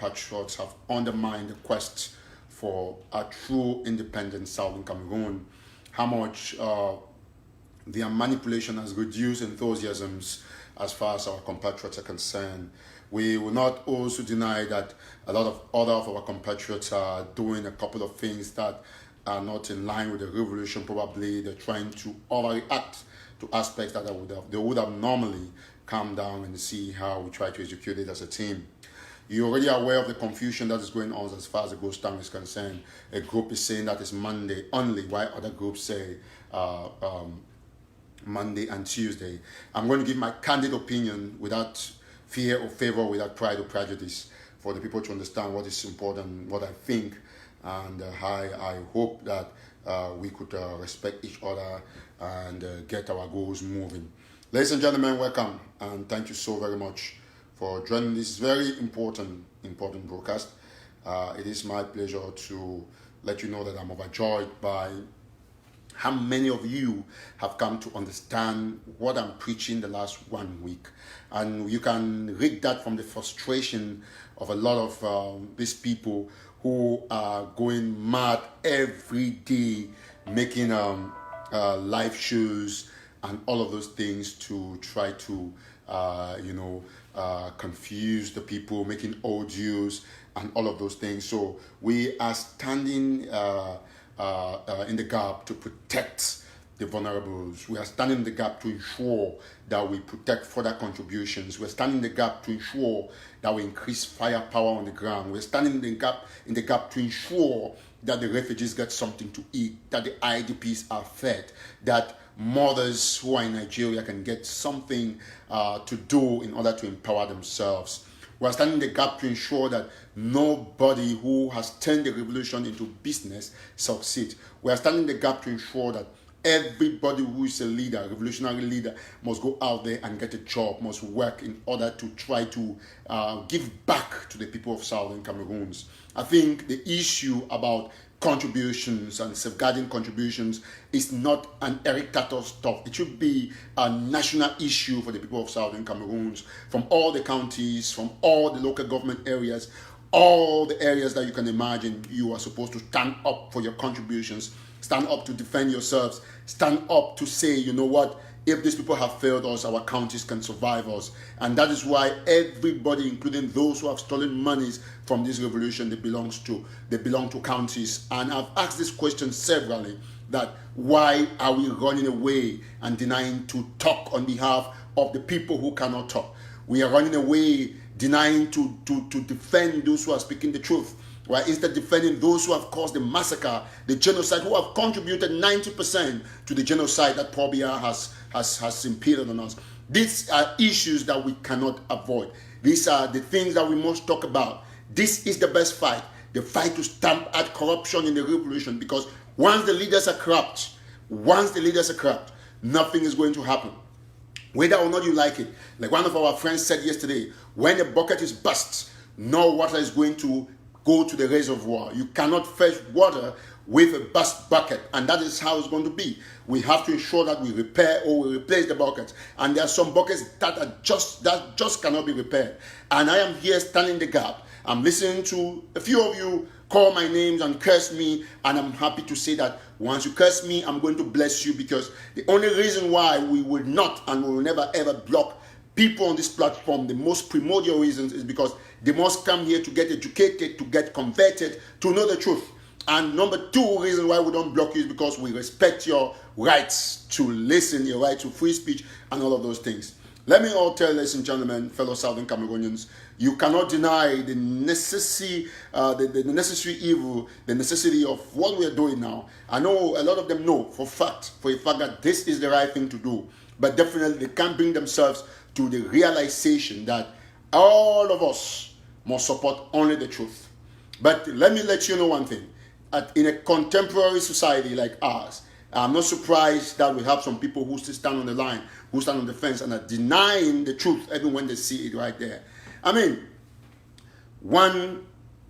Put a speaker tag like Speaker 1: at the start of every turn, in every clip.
Speaker 1: compatriots have undermined the quest for a true independent Southern Cameroon, how much their manipulation has reduced enthusiasms as far as our compatriots are concerned. We will not also deny that a lot of other of our compatriots are doing a couple of things that are not in line with the revolution. Probably they're trying to overreact to aspects that they would have normally calmed down and see how we try to execute it as a team. You're already aware of the confusion that is going on as far as the ghost town is concerned. A group is saying that it's Monday only, while other groups say Monday and Tuesday. I'm going to give my candid opinion without fear or favor, without pride or prejudice, for the people to understand what is important, what I think, and I hope that we could respect each other and get our goals moving. Ladies and gentlemen, welcome, and thank you so very much for joining this very important broadcast. It is my pleasure to let you know that I'm overjoyed by how many of you have come to understand what I'm preaching the last 1 week. And you can read that from the frustration of a lot of these people who are going mad every day, making live shows and all of those things to try to, confuse the people, making audios and all of those things. So we are standing in the gap to protect the vulnerables. We are standing in the gap to ensure that we protect further contributions. We're standing in the gap to ensure that we increase firepower on the ground. We're standing in the gap to ensure that the refugees get something to eat, that the IDPs are fed, that mothers who are in Nigeria can get something to do in order to empower themselves. We are standing in the gap to ensure that nobody who has turned the revolution into business succeeds. We are standing in the gap to ensure that everybody who is a leader, a revolutionary leader, must go out there and get a job, must work in order to try to give back to the people of Southern Cameroons. I think the issue about contributions and safeguarding contributions is not an Eric TATAW stuff. It should be a national issue for the people of Southern Cameroons, from all the counties, from all the local government areas, all the areas that you can imagine. You are supposed to stand up for your contributions, stand up to defend yourselves, stand up to say, you know what, if these people have failed us, our counties can survive us. And that is why everybody, including those who have stolen monies from this revolution, they belong to counties. And I've asked this question severally, that why are we running away and denying to talk on behalf of the people who cannot talk? We are running away, denying to defend those who are speaking the truth. Right? Instead defending those who have caused the massacre, the genocide, who have contributed 90% to the genocide that Paul Biya has impeded on us. These are issues that we cannot avoid. These are the things that we must talk about. This is the best fight, the fight to stamp out corruption in the revolution, because once the leaders are corrupt, nothing is going to happen. Whether or not you like it. Like one of our friends said yesterday, when the bucket is burst, no water is going to go to the reservoir. You cannot fetch water with a burst bucket, and that is how it's going to be. We have to ensure that we repair or we replace the buckets, and there are some buckets that just cannot be repaired. And I am here standing the gap. I'm listening to a few of you call my names and curse me, and I'm happy to say that once you curse me, I'm going to bless you, because the only reason why we will not and we will never ever block people on this platform, the most primordial reasons, is because they must come here to get educated, to get converted, to know the truth. And number two reason why we don't block you is because we respect your rights to listen, your right to free speech, and all of those things. Let me all tell, ladies and gentlemen, fellow Southern Cameroonians, you cannot deny the necessary evil, the necessity of what we are doing now. I know a lot of them know for a fact that this is the right thing to do, but definitely they can't bring themselves to the realization that all of us must support only the truth. But let me let you know one thing. In a contemporary society like ours, I'm not surprised that we have some people who still stand on the line, who stand on the fence and are denying the truth even when they see it right there. I mean, one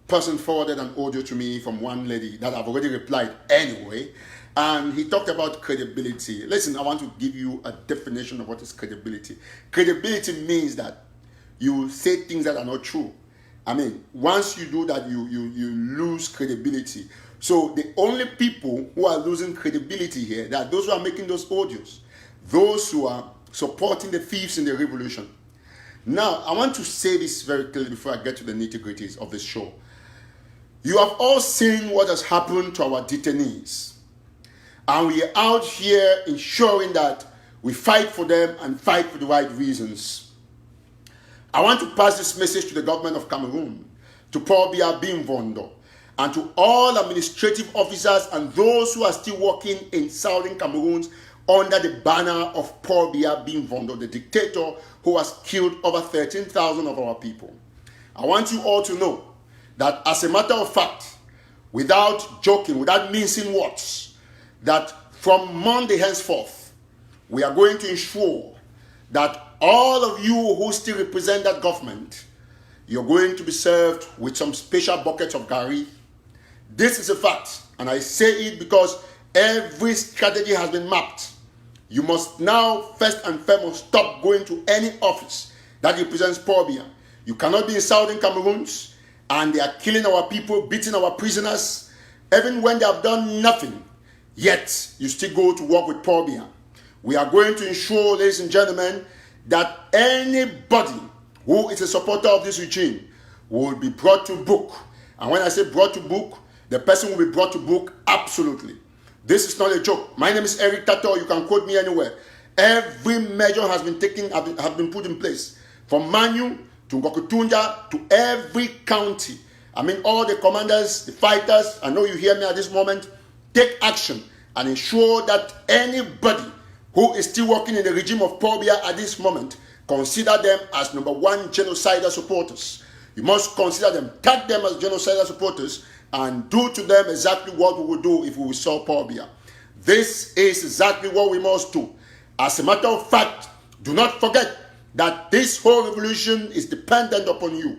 Speaker 1: person forwarded an audio to me from one lady that I've already replied anyway, and he talked about credibility. Listen, I want to give you a definition of what is credibility. Credibility means that you say things that are not true. I mean, once you do that, you lose credibility. So the only people who are losing credibility here, that those who are making those audios, those who are supporting the thieves in the revolution. Now, I want to say this very clearly before I get to the nitty-gritties of the show. You have all seen what has happened to our detainees. And we are out here ensuring that we fight for them and fight for the right reasons. I want to pass this message to the government of Cameroon, to Paul Biya Bimvondo, and to all administrative officers and those who are still working in southern Cameroon under the banner of Paul Biya Bimvondo, the dictator who has killed over 13,000 of our people. I want you all to know that, as a matter of fact, without joking, without mincing words, that from Monday henceforth, we are going to ensure that all of you who still represent that government, you're going to be served with some special buckets of gari. This is a fact, and I say it because every strategy has been mapped. You must now, first and foremost, stop going to any office that represents Paul Biya. You cannot be in southern Cameroon, and they are killing our people, beating our prisoners, even when they have done nothing. Yet, you still go to work with Paul Biya. We are going to ensure, ladies and gentlemen, that anybody who is a supporter of this regime will be brought to book. And when I say brought to book, the person will be brought to book absolutely. This is not a joke. My name is Eric TATAW. You can quote me anywhere. Every measure has been taken, have been put in place. From Manu to Ngokutunda to every county. I mean, all the commanders, the fighters, I know you hear me at this moment, take action and ensure that anybody who is still working in the regime of Paul Biya at this moment, consider them as #1 genocidal supporters. You must consider them, tag them as genocidal supporters, and do to them exactly what we would do if we saw Paul Biya. This is exactly what we must do. As a matter of fact, do not forget that this whole revolution is dependent upon you.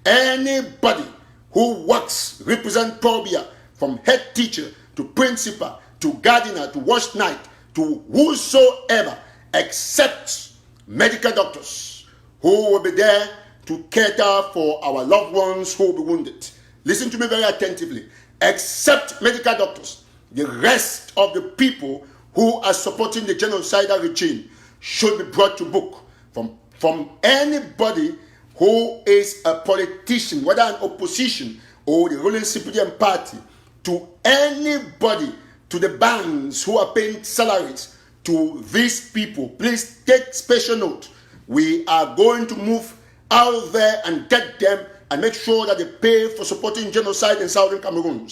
Speaker 1: Anybody who works, represent Paul Biya, from head teacher to principal to gardener to wash night to whosoever, except medical doctors who will be there to cater for our loved ones who will be wounded. Listen to me very attentively. Except medical doctors, the rest of the people who are supporting the genocidal regime should be brought to book. From anybody who is a politician, whether an opposition or the ruling CPDM party, to anybody, to the banks who are paying salaries to these people, please take special note. We are going to move out there and get them and make sure that they pay for supporting genocide in southern Cameroon.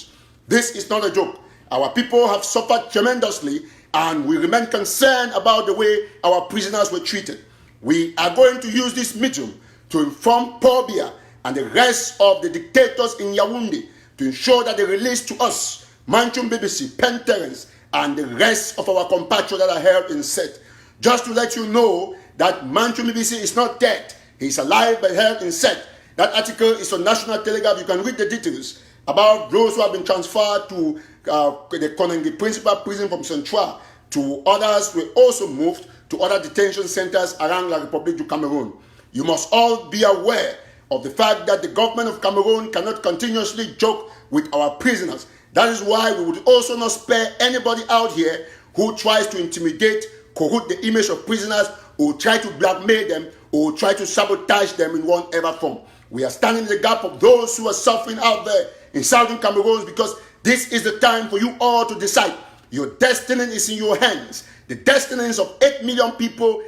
Speaker 1: This is not a joke. Our people have suffered tremendously, and we remain concerned about the way our prisoners were treated. We are going to use this medium to inform Paul Biya and the rest of the dictators in Yaoundé to ensure that they release to us Mancho BBC, Penterens, and the rest of our compatriots that are held in set. Just to let you know that Mancho BBC is not dead. He's alive but held in set. That article is on National Telegraph. You can read the details about those who have been transferred to the Konengi Principal Prison from Central. To others were also moved to other detention centers around La République du Cameroon. You must all be aware of the fact that the government of Cameroon cannot continuously joke with our prisoners. That is why we would also not spare anybody out here who tries to intimidate, corrupt the image of prisoners, or try to blackmail them, or try to sabotage them in one ever form. We are standing in the gap of those who are suffering out there in southern Cameroon, because this is the time for you all to decide. Your destiny is in your hands. The destinies of 8 million people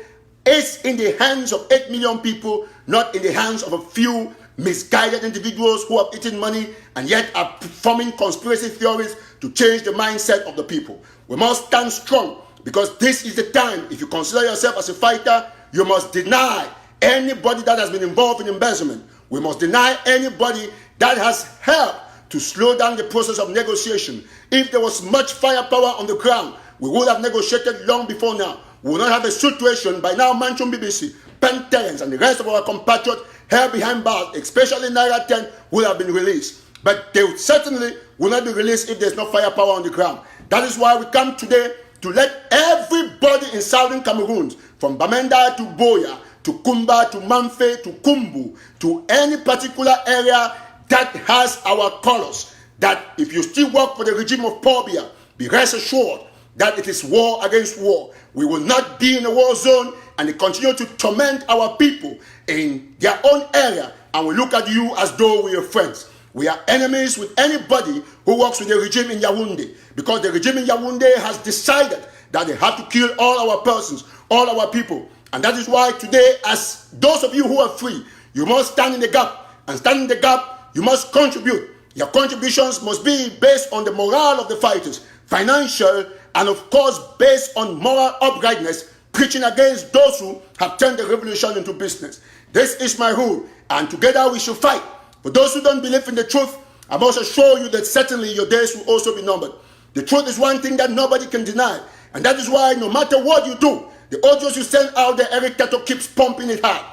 Speaker 1: is in the hands of 8 million people, not in the hands of a few misguided individuals who have eaten money and yet are forming conspiracy theories to change the mindset of the people. We must stand strong, because this is the time. If you consider yourself as a fighter, you must deny anybody that has been involved in embezzlement. We must deny anybody that has helped to slow down the process of negotiation. If there was much firepower on the ground, we would have negotiated long before now. We will not have a situation by now. Mancho BBC, Penterens, and the rest of our compatriots held behind bars, especially Naira 10, will have been released. But they certainly will not be released if there's no firepower on the ground. That is why we come today to let everybody in southern Cameroon, from Bamenda to Boya, to Kumba, to Manfe, to Kumbu, to any particular area that has our colors, that if you still work for the regime of Paul Biya, be rest assured that it is war against war. We will not be in a war zone, and they continue to torment our people in their own area, and we look at you as though we are friends. We are enemies with anybody who works with the regime in Yaoundé, because the regime in Yaoundé has decided that they have to kill all our persons, all our people. And that is why today, as those of you who are free, you must stand in the gap. And stand in the gap, you must contribute. Your contributions must be based on the morale of the fighters, financial, and of course based on moral uprightness, preaching against those who have turned the revolution into business. This is my rule, and together we should fight. For those who don't believe in the truth, I must assure you that certainly your days will also be numbered. The truth is one thing that nobody can deny, and that is why no matter what you do, the audios you send out there, Eric TATAW keeps pumping it hard.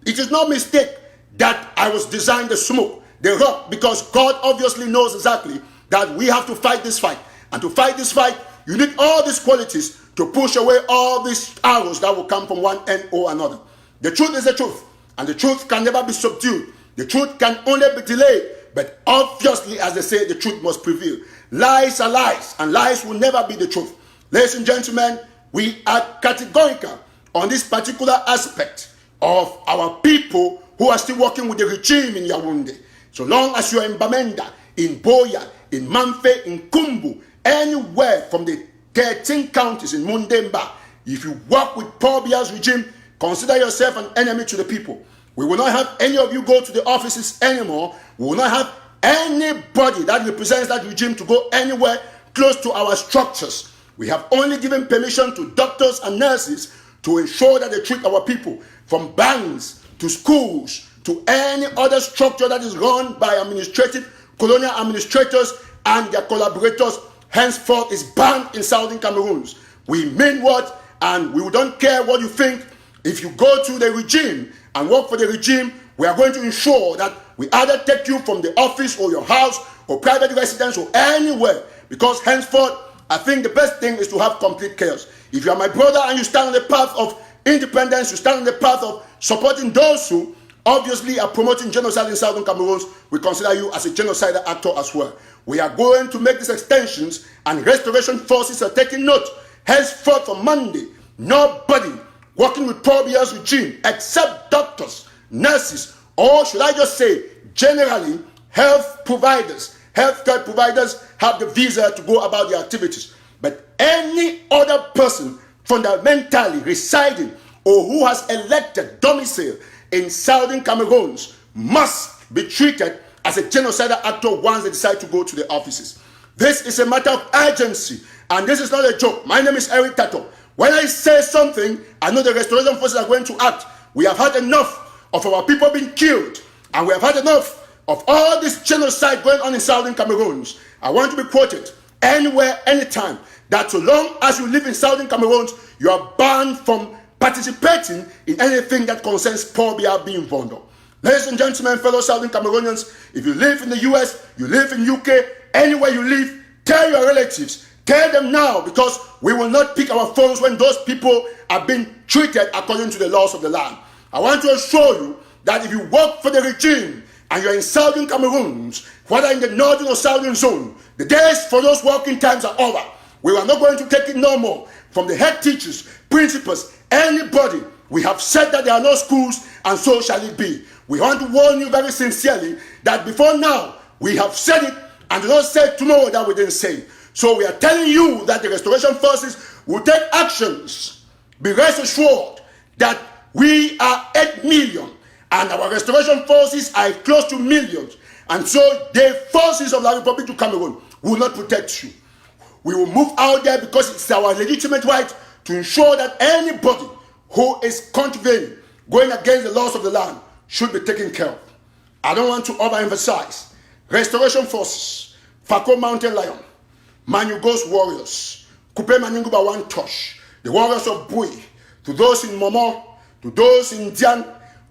Speaker 1: It is no mistake that I was designed the smoke, the rock, because God obviously knows exactly that we have to fight this fight. And to fight this fight, you need all these qualities to push away all these arrows that will come from one end or another. The truth is the truth, and the truth can never be subdued. The truth can only be delayed, but obviously, as they say, the truth must prevail. Lies are lies, and lies will never be the truth. Ladies and gentlemen, we are categorical on this particular aspect of our people who are still working with the regime in Yaoundé. So long as you are in Bamenda, in Boya, in Manfe, in Kumbu, anywhere from the 13 counties in Mundemba, if you work with Paul Biya's regime, consider yourself an enemy to the people. We will not have any of you go to the offices anymore. We will not have anybody that represents that regime to go anywhere close to our structures. We have only given permission to doctors and nurses to ensure that they treat our people, from banks to schools to any other structure that is run by colonial administrators and their collaborators. Henceforth is banned in southern Cameroon. We mean what, and we don't care what you think. If you go to the regime and work for the regime, we are going to ensure that we either take you from the office or your house or private residence or anywhere, because henceforth, I think the best thing is to have complete chaos. If you are my brother and you stand on the path of independence, you stand on the path of supporting those who obviously are promoting genocide in southern Cameroon, we consider you as a genocidal actor as well. We are going to make these extensions, and restoration forces are taking note. Henceforth, from Monday, nobody working with Paul Biya's regime except doctors, nurses, or should I just say generally healthcare providers have the visa to go about their activities. But any other person fundamentally residing or who has elected domicile in southern Cameroon must be treated as a genocidal actor once they decide to go to the offices. This is a matter of urgency, and this is not a joke. My name is Eric TATAW. When I say something, I know the restoration forces are going to act. We have had enough of our people being killed, and we have had enough of all this genocide going on in southern Cameroon. I want to be quoted anywhere, anytime, that so long as you live in southern Cameroon, you are banned from participating in anything that concerns Paul Biya being involved. Ladies and gentlemen, fellow southern Cameroonians, if you live in the US, you live in UK, anywhere you live, tell your relatives, tell them now, because we will not pick our phones when those people are being treated according to the laws of the land. I want to assure you that if you work for the regime and you're in southern Cameroon, whether in the northern or southern zone, the days for those working times are over. We are not going to take it no more from the head teachers, principals, anybody. We have said that there are no schools, and so shall it be. We want to warn you very sincerely that before now, we have said it, and do not say tomorrow that we didn't say it. So we are telling you that the restoration forces will take actions. Be rest assured that we are 8 million, and our restoration forces are close to millions. And so the forces of the Republic of Cameroon will not protect you. We will move out there because it's our legitimate right to ensure that anybody who is contravening, going against the laws of the land, should be taken care of. I don't want to overemphasize. Restoration forces, Fako Mountain Lion, Manugos warriors, Kupe Maninguba One Tosh, the warriors of Bui, to those in Momo, to those in Dian,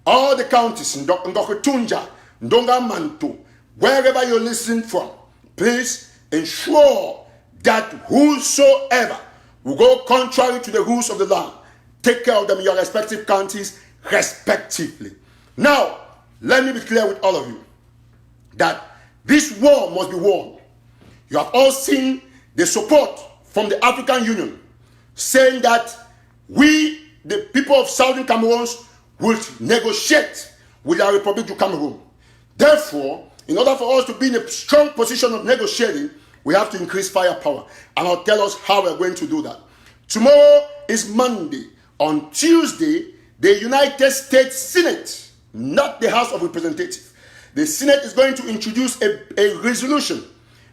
Speaker 1: all the counties in Ndokotunja, Ndonga Manto, wherever you're listening from, please ensure that whosoever will go contrary to the rules of the land, take care of them in your respective counties, respectively. Now, let me be clear with all of you that this war must be won. You have all seen the support from the African Union saying that we, the people of Southern Cameroon, will negotiate with our Republic of Cameroon. Therefore, in order for us to be in a strong position of negotiating, we have to increase firepower. And I'll tell us how we're going to do that. Tomorrow is Monday. On Tuesday, the United States Senate, not the House of Representatives, the Senate is going to introduce a resolution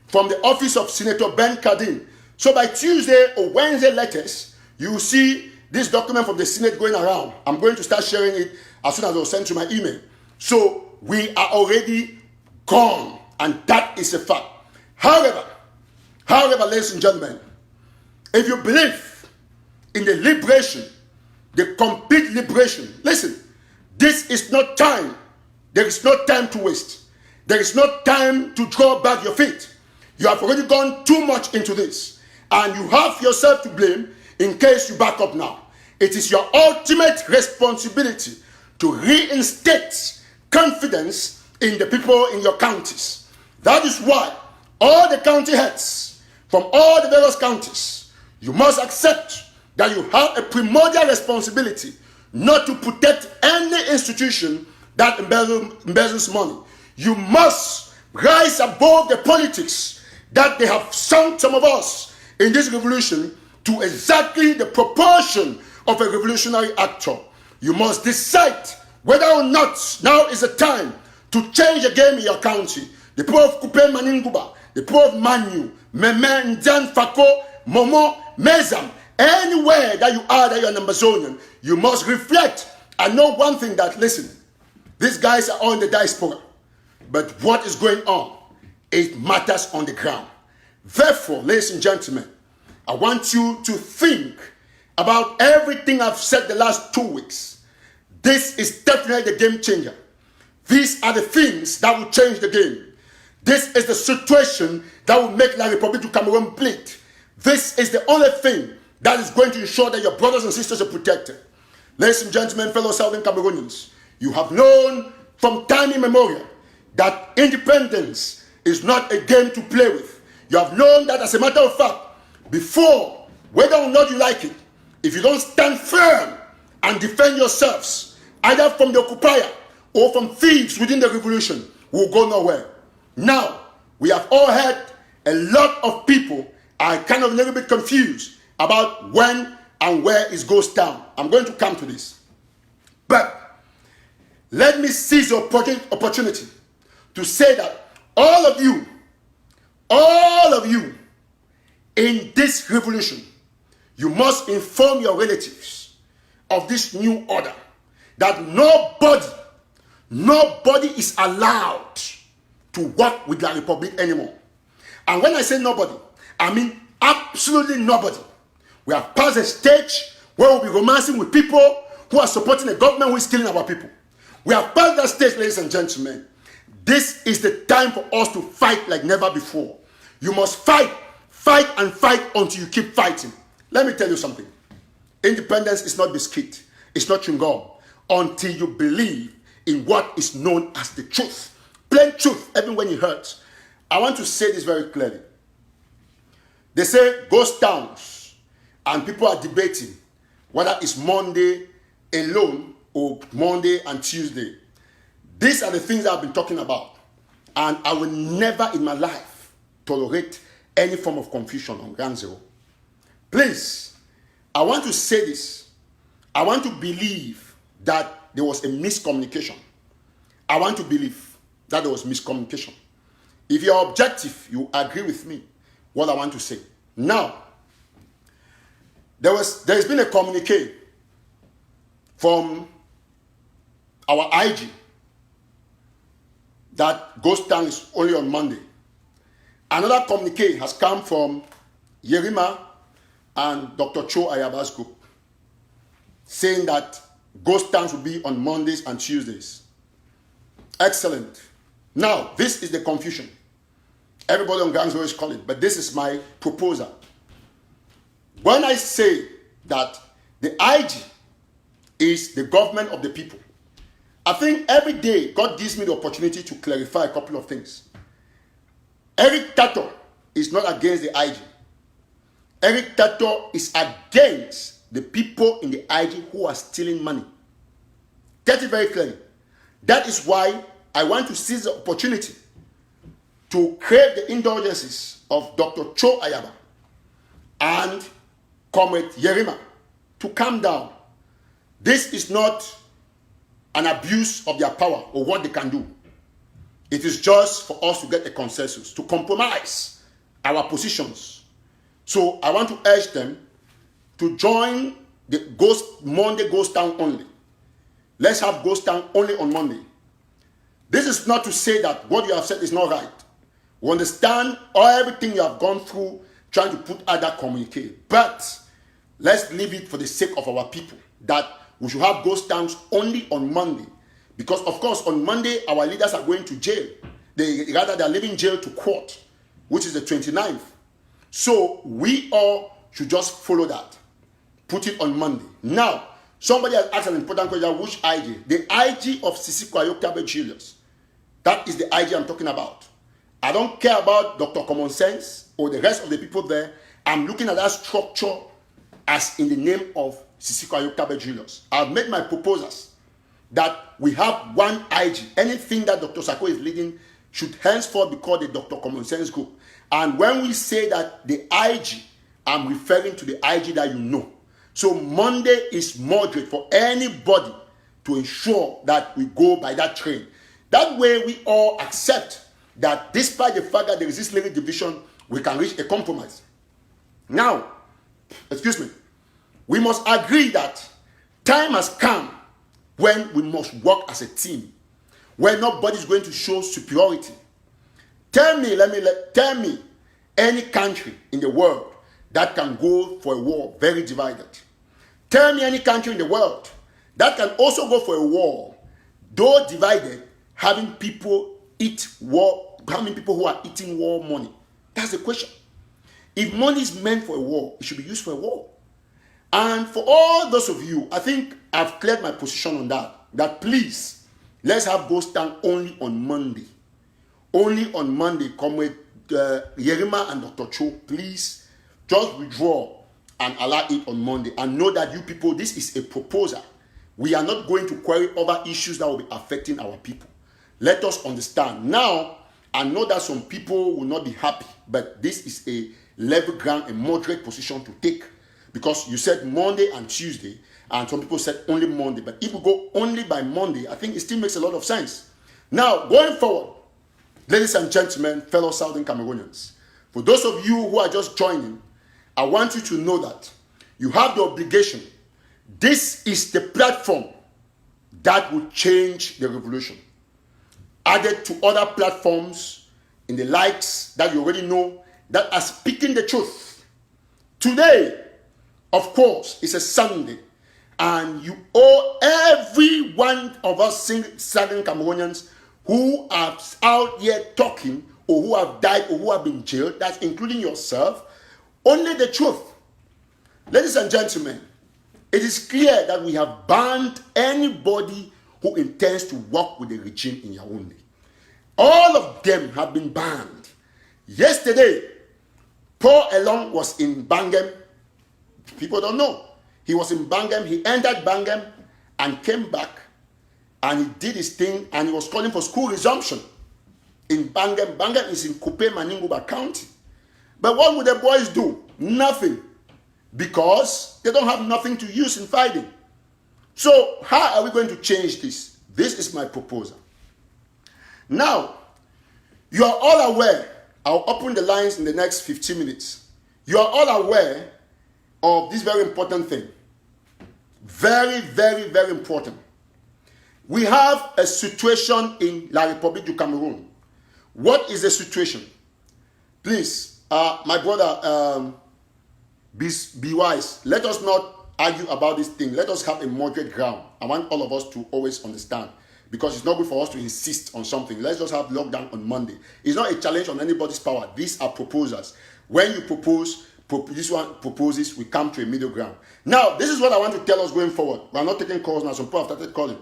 Speaker 1: from the office of Senator Ben Cardin. So by Tuesday or Wednesday latest, you will see this document from the Senate going around. I'm going to start sharing it as soon as I was sent to my email. So we are already gone, and that is a fact. However, ladies and gentlemen, if you believe in the liberation, the complete liberation, listen, this is not time. There is no time to waste. There is no time to draw back your feet. You have already gone too much into this, and you have yourself to blame in case you back up now. It is your ultimate responsibility to reinstate confidence in the people in your counties. That is why all the county heads from all the various counties, you must accept that you have a primordial responsibility not to protect any institution that embezzles money. You must rise above the politics that they have sunk some of us in this revolution to exactly the proportion of a revolutionary actor. You must decide whether or not now is the time to change the game in your county. The people of Kupe Maninguba, the people of Manu, Meme, Ndan, Fako, Momo, Mezam, anywhere that you are, that you're an Ambazonian, you must reflect and know one thing, that, listen, these guys are all in the diaspora, but what is going on, it matters on the ground. Therefore, ladies and gentlemen, I want you to think about everything I've said the last 2 weeks. This is definitely the game changer. These are the things that will change the game. This is the situation that will make La République du Cameroun bleed. This is the only thing that is going to ensure that your brothers and sisters are protected. Ladies and gentlemen, fellow Southern Cameroonians, you have known from time immemorial that independence is not a game to play with. You have known that, as a matter of fact, before, whether or not you like it, if you don't stand firm and defend yourselves, either from the occupier or from thieves within the revolution, will go nowhere. Now, we have all heard a lot of people are kind of a little bit confused about when and where it goes down. I'm going to come to this. But let me seize the opportunity to say that all of you in this revolution, you must inform your relatives of this new order, that nobody is allowed to work with La République anymore. And when I say nobody, I mean absolutely nobody. We have passed a stage where we'll be romancing with people who are supporting a government who is killing our people. We have passed that stage, ladies and gentlemen. This is the time for us to fight like never before. You must fight and fight until you keep fighting. Let me tell you something. Independence is not biscuit. It's not chewing gum. Until you believe in what is known as the truth. Plain truth, even when it hurts. I want to say this very clearly. They say ghost towns, and people are debating whether it's Monday alone or Monday and Tuesday. These are the things I've been talking about. And I will never in my life tolerate any form of confusion on ground zero. Please, I want to say this. I want to believe that there was a miscommunication. I want to believe that there was miscommunication. If you're objective, you agree with me what I want to say. Now, there's been a communique from our IG that Ghost Town is only on Monday. Another communique has come from Yerima and Dr. Cho Ayaba's group, saying that Ghost Towns will be on Mondays and Tuesdays. Excellent. Now, this is the confusion. Everybody on Gang Zero is calling, but this is my proposal. When I say that the IG is the government of the people. I think every day God gives me the opportunity to clarify a couple of things. Eric TATAW is not against the IG. Eric TATAW is against the people in the IG who are stealing money. Get it very clearly. That is why I want to seize the opportunity to crave the indulgences of Dr. Cho Ayaba and Comrade Yerima to calm down. This is not an abuse of their power or what they can do. It is just for us to get a consensus, to compromise our positions. So I want to urge them to join the Monday Ghost Town only. Let's have Ghost Town only on Monday. This is not to say that what you have said is not right. We understand everything you have gone through trying to put out that communique. But let's leave it for the sake of our people that we should have Ghost Towns only on Monday. Because, of course, on Monday, our leaders are going to jail. They're leaving jail to court, which is the 29th. So we all should just follow that. Put it on Monday. Now, somebody has asked an important question. Which IG? The IG of Sissikwayo Kabe Julius. That is the IG I'm talking about. I don't care about Dr. Common Sense or the rest of the people there. I'm looking at that structure as in the name of Sissikwayo Kabe Julius. I've made my proposals that we have one IG. Anything that Dr. Sako is leading should henceforth be called the Dr. Common Sense Group. And when we say that the IG, I'm referring to the IG that you know. So Monday is moderate for anybody to ensure that we go by that train. That way we all accept that despite the fact that there is this little division, we can reach a compromise. Now, excuse me, we must agree that time has come when we must work as a team, where nobody is going to show superiority. Tell me any country in the world that can go for a war very divided. Tell me any country in the world that can also go for a war, though divided, having people who are eating war money. That's the question. If money is meant for a war, it should be used for a war. And for all those of you, I think I've cleared my position on that. That please, let's have Ghost Town only on Monday. Only on Monday, Comrade Yerima and Dr. Cho, please just withdraw and allow it on Monday. And know that you people, this is a proposal. We are not going to query over issues that will be affecting our people. Let us understand. Now, I know that some people will not be happy, but this is a level ground, a moderate position to take. Because you said Monday and Tuesday, and some people said only Monday. But if we go only by Monday, I think it still makes a lot of sense. Now, going forward, ladies and gentlemen, fellow Southern Cameroonians, for those of you who are just joining, I want you to know that you have the obligation. This is the platform that will change the revolution. Added to other platforms in the likes that you already know that are speaking the truth. Today, of course, it's a Sunday, and you owe every one of us Southern Cameroonians who are out here talking, or who have died, or who have been jailed, that's including yourself, only the truth. Ladies and gentlemen, it is clear that we have banned anybody who intends to work with the regime in Yaoundé. All of them have been banned. Yesterday, Paul Elong was in Bangem. People don't know. He was in Bangem. He entered Bangem and came back, and he did his thing, and he was calling for school resumption in Bangem. Bangem is in Kupe Maninguba County. But what would the boys do? Nothing. Because they don't have nothing to use in fighting. So how are we going to change this? This is my proposal. Now, you are all aware, I'll open the lines in the next 15 minutes. You are all aware of this very important thing. Very, very, very important. We have a situation in La République du Cameroon. What is the situation? Please, my brother, be wise. Let us not argue about this thing. Let us have a moderate ground. I want all of us to always understand, because it's not good for us to insist on something. Let's just have lockdown on Monday. It's not a challenge on anybody's power. These are proposals. When you propose, this one proposes, we come to a middle ground. Now, this is what I want to tell us going forward. We are not taking calls now. Some people have started calling.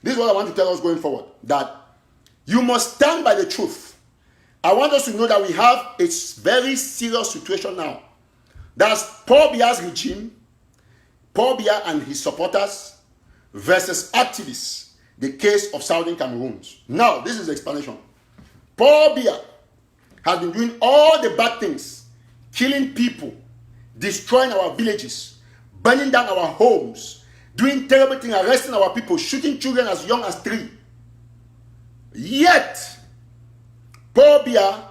Speaker 1: This is what I want to tell us going forward. That you must stand by the truth. I want us to know that we have a very serious situation now. That's Paul Biya's regime, Paul Biya and his supporters versus activists, the case of Southern Cameroons. Now, this is the explanation. Paul Biya has been doing all the bad things, killing people, destroying our villages, burning down our homes, doing terrible things, arresting our people, shooting children as young as 3. Yet, Paul Biya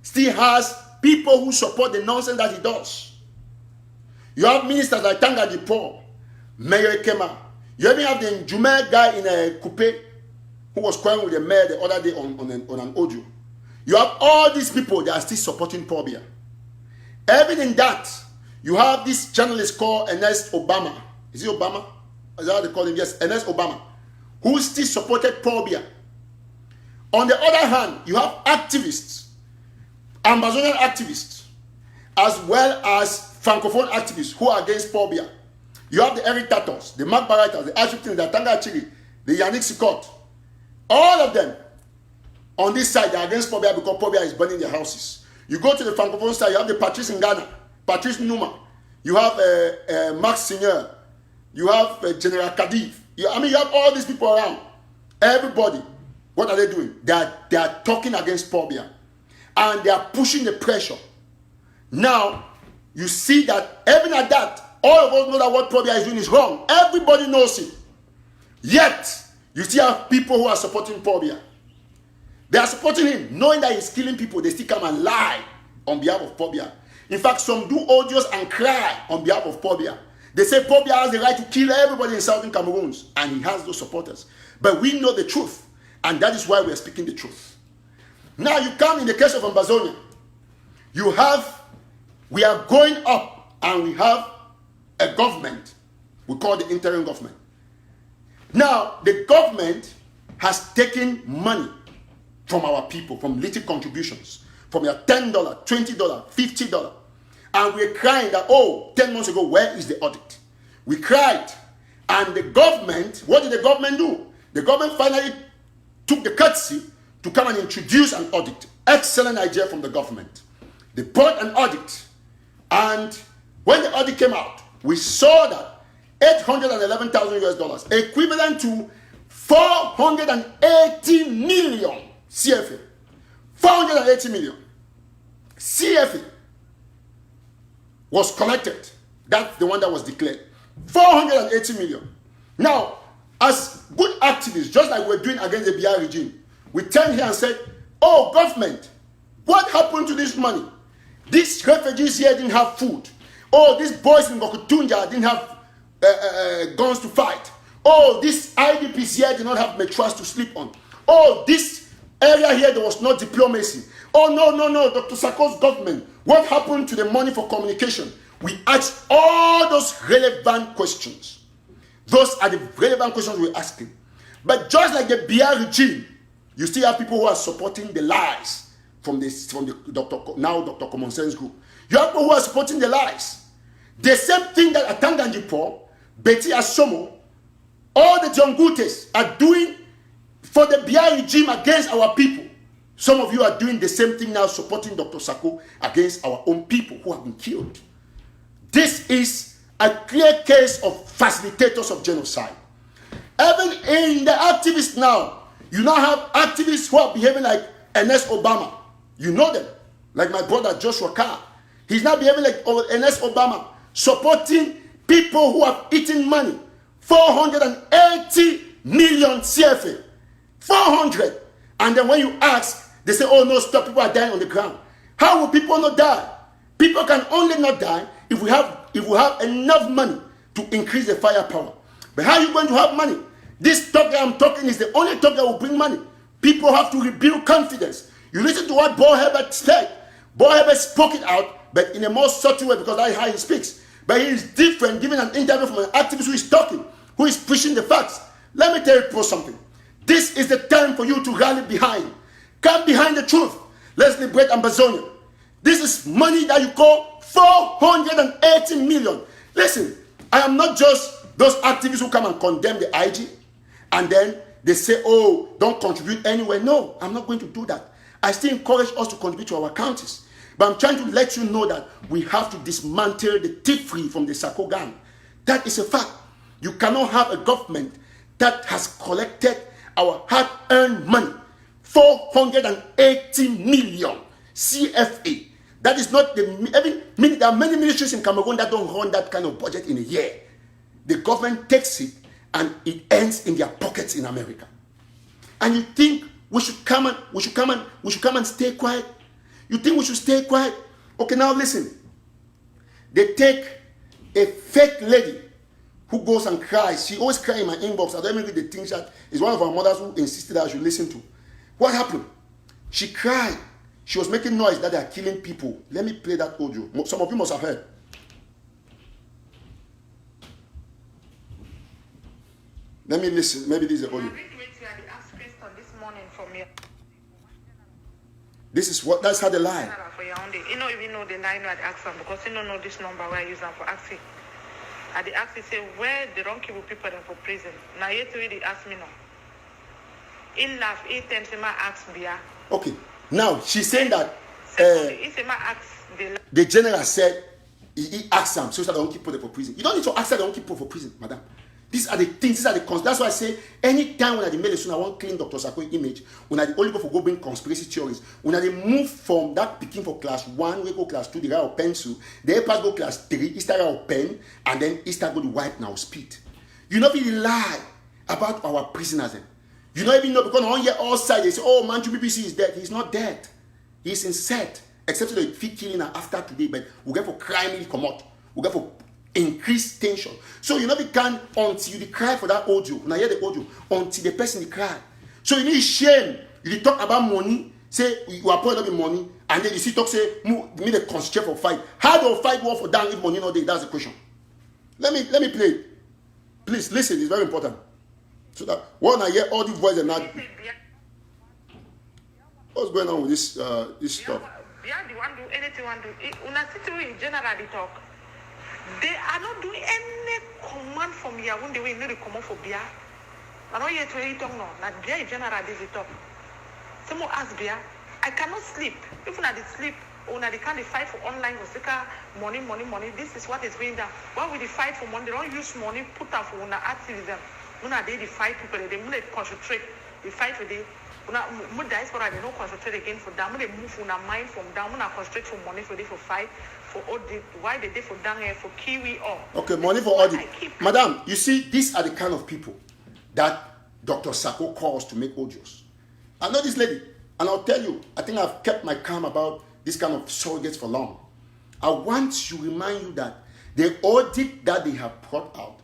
Speaker 1: still has people who support the nonsense that he does. You have ministers like Tangaji Paul, Mayor Kema. You even have the Jume guy in a coupe who was crying with the mayor the other day on an audio. You have all these people that are still supporting Paul Biya. Even in that, you have this journalist called Ernest Obama. Is it Obama? Is that how they call him? Yes, Ernest Obama, who still supported Paul Biya. On the other hand, you have activists, Ambazonian activists, as well as Francophone activists who are against Paul Biya. You have the Eric TATAWs, the Mark Baratas, the Ashwin, the Tanga Chili, the Yannick Sikot. All of them on this side, they are against Paul Biya because Paul Biya is burning their houses. You go to the Francophone side, you have the Patrice in Ghana, Patrice Numa. You have Max Seigneur. You have General Kadif. You have all these people around. Everybody. What are they doing? They are talking against Paul Biya. And they are pushing the pressure. Now, you see that even at that, all of us know that what Paul Biya is doing is wrong. Everybody knows it. Yet, you still have people who are supporting Paul Biya. They are supporting him, knowing that he's killing people. They still come and lie on behalf of Paul Biya. In fact, some do audios and cry on behalf of Paul Biya. They say Paul Biya has the right to kill everybody in Southern Cameroons, and he has those supporters. But we know the truth. And that is why we are speaking the truth. Now you come in the case of Ambazonia. We are going up and we have a government. We call the interim government. Now the government has taken money from our people, from little contributions, from your $10, $20, $50. And we're crying that, 10 months ago, where is the audit? We cried. And the government, what did the government do? The government finally took the courtesy to come and introduce an audit. Excellent idea from the government. They brought an audit. And when the audit came out, we saw that $811,000 equivalent to 480 million CFA. 480 million CFA was collected. That's the one that was declared. 480 million. Now, as good activists, just like we're doing against the Biya regime, we turned here and said, government, what happened to this money? These refugees here didn't have food. These boys in Gokutunja didn't have guns to fight. These IDPs here did not have mattress to sleep on. This area here, there was no diplomacy. No, Dr. Sako's government, what happened to the money for communication? We asked all those relevant questions. Those are the relevant questions we're asking. But just like the Biya regime, you still have people who are supporting the lies from the Dr. Common Sense group. You have people who are supporting the lies. The same thing that Atanganji Paul, Betty Asomo, all the John Gutes are doing for the Biya regime against our people. Some of you are doing the same thing now, supporting Dr. Sako against our own people who have been killed. This is a clear case of facilitators of genocide. Even in the activists now, you now have activists who are behaving like Ernest Obama. You know them, like my brother Joshua Carr. He's now behaving like Ernest Obama, supporting people who have eaten money. 480 million CFA. 400. And then when you ask, they say, no, stop, people are dying on the ground. How will people not die? People can only not die if we have enough money to increase the firepower. But how are you going to have money? This talk that I'm talking is the only talk that will bring money. People have to rebuild confidence. You listen to what Bo Herbert said. Bo Herbert spoke it out, but in a more subtle way because that's how he speaks. But he is different, giving an interview from an activist who is talking, who is pushing the facts. Let me tell you something. This is the time for you to rally behind. Come behind the truth. Let's liberate Ambazonia. This is money that you call 480 million. Listen, I am not just those activists who come and condemn the IG and then they say, oh, don't contribute anywhere. No, I'm not going to do that. I still encourage us to contribute to our counties. But I'm trying to let you know that we have to dismantle the thief-free from the Sako gang. That is a fact. You cannot have a government that has collected our hard-earned money, 480 million CFA. That is not there are many ministries in Cameroon that don't run that kind of budget in a year. The government takes it and it ends in their pockets in America. And you think we should come and stay quiet? You think we should stay quiet? Okay, now listen. They take a fake lady who goes and cries. She always cries in my inbox. I don't even read the things that is one of our mothers who insisted that I should listen to. What happened? She cried. She was making noise that they are killing people. Let me play that audio. Some of you must have heard. Let me listen. Maybe this is the audio. This is what, that's how they lie.
Speaker 2: You don't even know the line at Axam because you don't know this number where I use them for Axi. At the Axi say where they don't keep people them for prison. Now yet really ask me now. In laugh, 8 times my ask Biya.
Speaker 1: Okay. Now she's saying that the general said he asked them so that they don't keep people for prison. You don't need to ask that they don't keep people for prison, madam. These are the things, these are the cons. That's why I say anytime when I mail soon I want clean Dr. Sako's image, when I the only go for go bring conspiracy theories, when I move from that picking for class 1, we go class 2, the guy of pencil, the pass go class 3, he start of pen, and then he start go the white now speed. You not really lie about our prisoners. You don't even know because on here all sides they say, oh Mancho BBC is dead. He's not dead. He's in set. Except the feet killing after today, but we get for crime come out. We get for increased tension. So you know we can until you cry for that audio. Now hear the audio until the person cry. So you need shame. You talk about money, say you are putting up in money, and then you see talk say me the concentrate for fight. How do I fight war for down if money no day? That's the question. Let me play it. Please listen, it's very important. So that when I hear all the voices and not what's going on with this stuff?
Speaker 2: Yeah, they want to do anything want to do. Una situation generally talk. They are not doing any command from here when they will need to come for Biya. I don't yet really talk now. That Biya in general they talk. Someone ask Biya, I cannot sleep. Even at the sleep, una they can't fight for online for money. This is what is going down. Why will they fight for money? They don't use money put up for una activism. Una they fight people. They concentrate. They fight for the. Una diaspora they don't concentrate again for them. They move una mind from down. Una concentrate for money for they for fight. For audit, why they for down here for Kiwi or
Speaker 1: okay, money for audit. Madam, you see, these are the kind of people that Dr. Sako calls to make audios. I know this lady, and I'll tell you, I think I've kept my calm about this kind of surrogates for long. I want to remind you that the audit that they have brought out,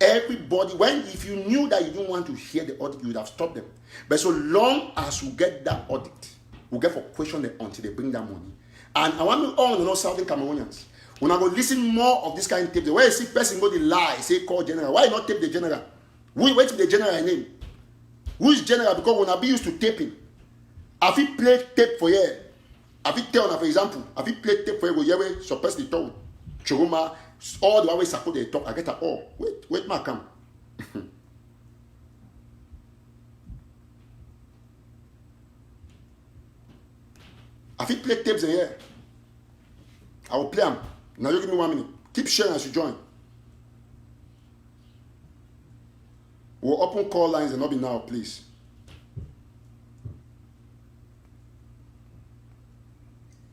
Speaker 1: everybody, if you knew that you didn't want to hear the audit, you would have stopped them. But so long as you get that audit, we'll get for question them until they bring that money. And I want you all to know Southern Cameroonians. When I go listen more of this kind of tape, where you see person go the lie, say call general. Why not tape the general? Wait till the general name. Who is general? Because when I be used to taping, have you played tape for you? Have you tell for example, have you played tape for you? Where suppress the tone, Churuma, all the way support the talk. I get that. Oh, wait, ma come. Have you played tapes in here? I will play them. Now you give me 1 minute. Keep sharing as you join. We'll open call lines and not be now, please.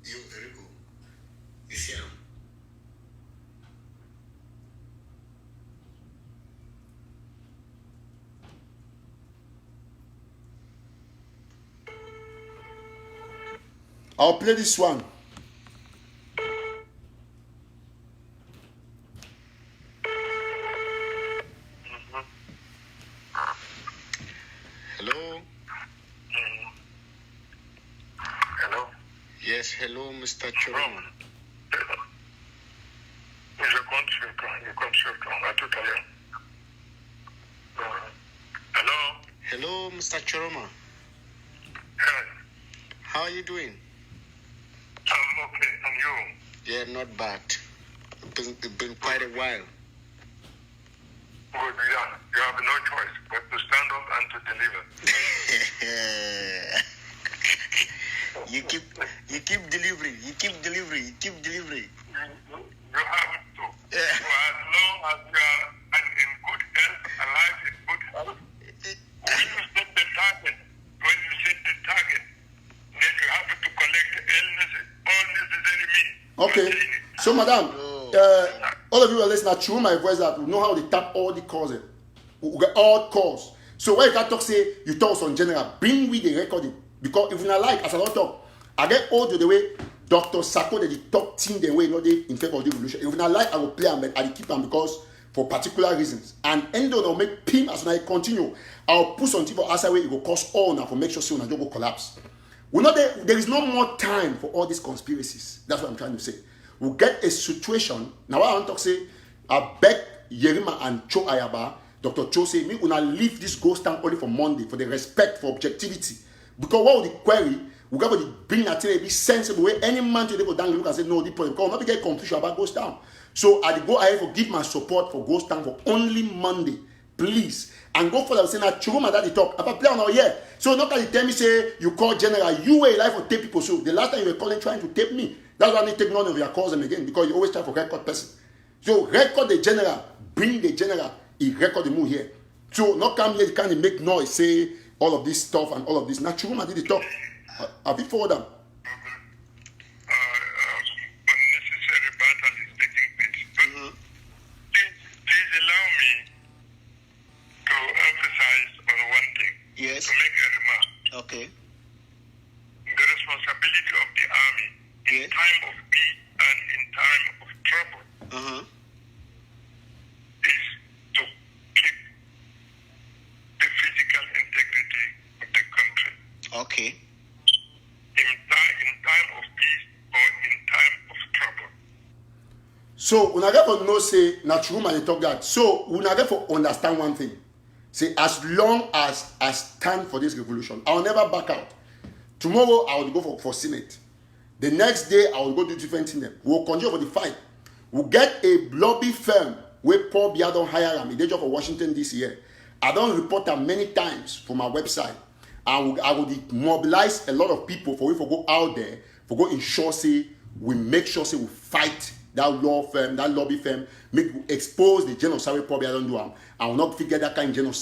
Speaker 3: You're very good. You see him?
Speaker 1: I'll play this one.
Speaker 3: Hello?
Speaker 4: Hello?
Speaker 3: Yes, hello, Mr. Choroma.
Speaker 4: Hello?
Speaker 3: Hello, Mr. Choroma.
Speaker 4: Hey,
Speaker 3: How are you doing?
Speaker 4: I'm okay. And
Speaker 3: Yeah, not bad. It's been quite a while.
Speaker 4: Good, yeah. You have no choice but to stand up and to deliver.
Speaker 3: You keep delivering. You keep delivering. You keep delivering.
Speaker 4: You have to. So as long as you are in good health, alive in good health, when you set the target, then you have to collect all necessary means.
Speaker 1: Okay. So, madam, all of you are listening through my voice that we know how they tap all the causes. We get all calls. So when you can talk, say you talk on general, bring with the recording. Because if you not like, as I don't talk, I get all the way Dr. Sako the top team the way you know they in favor of the revolution. If you not like, I will play them, but I will keep them because for particular reasons. And end on will make pin as when I continue. I'll put something for us away, it will cost all now for make sure so now don't go collapse. We know there is no more time for all these conspiracies. That's what I'm trying to say. We'll get a situation. Now I want to say, I beg Yerima and Cho Ayaba, Dr. Cho say, me will not leave this ghost town only for Monday for the respect for objectivity. Because what would the query? We got to bring that to be sensible way. Any man today go down look and say no, the point. Because not get confusion about ghost town. So I go ahead for give my support for ghost town for only Monday, please. And go for that saying that Churuma that they talk about play on our year. So not can you tell me say you call general, you were live for tape people. So the last time you were calling trying to tape me, that's why I need to take none of your calls them again because you always try for record person. So record the general, bring the general, he record the move here. So not come here, kind of make noise, say all of this stuff and all of this. Now Churuma did the talk. I'll be for them.
Speaker 4: Unnecessary battle is taking place. But please allow me to emphasize on one thing.
Speaker 3: Yes.
Speaker 4: To make a remark.
Speaker 3: Okay.
Speaker 4: The responsibility of the army in time of peace and in time of trouble is to keep the physical integrity of the country.
Speaker 3: Okay.
Speaker 4: In time of peace or in time of trouble.
Speaker 1: So una get for know say na true man dey talk that. So una get for understand one thing. Say as long as I stand for this revolution, I will never back out. Tomorrow I will go for Senate. The next day I will go do different things. We will continue for the fight. We'll get a lobby firm where Paul Biya don't hire me. They just for Washington this year. I don't report them many times from my website. I will mobilize a lot of people for we for go out there for go ensure say we make sure say we fight that law firm, that lobby firm, make expose the genocide we probably don't do them. I will not figure that kind of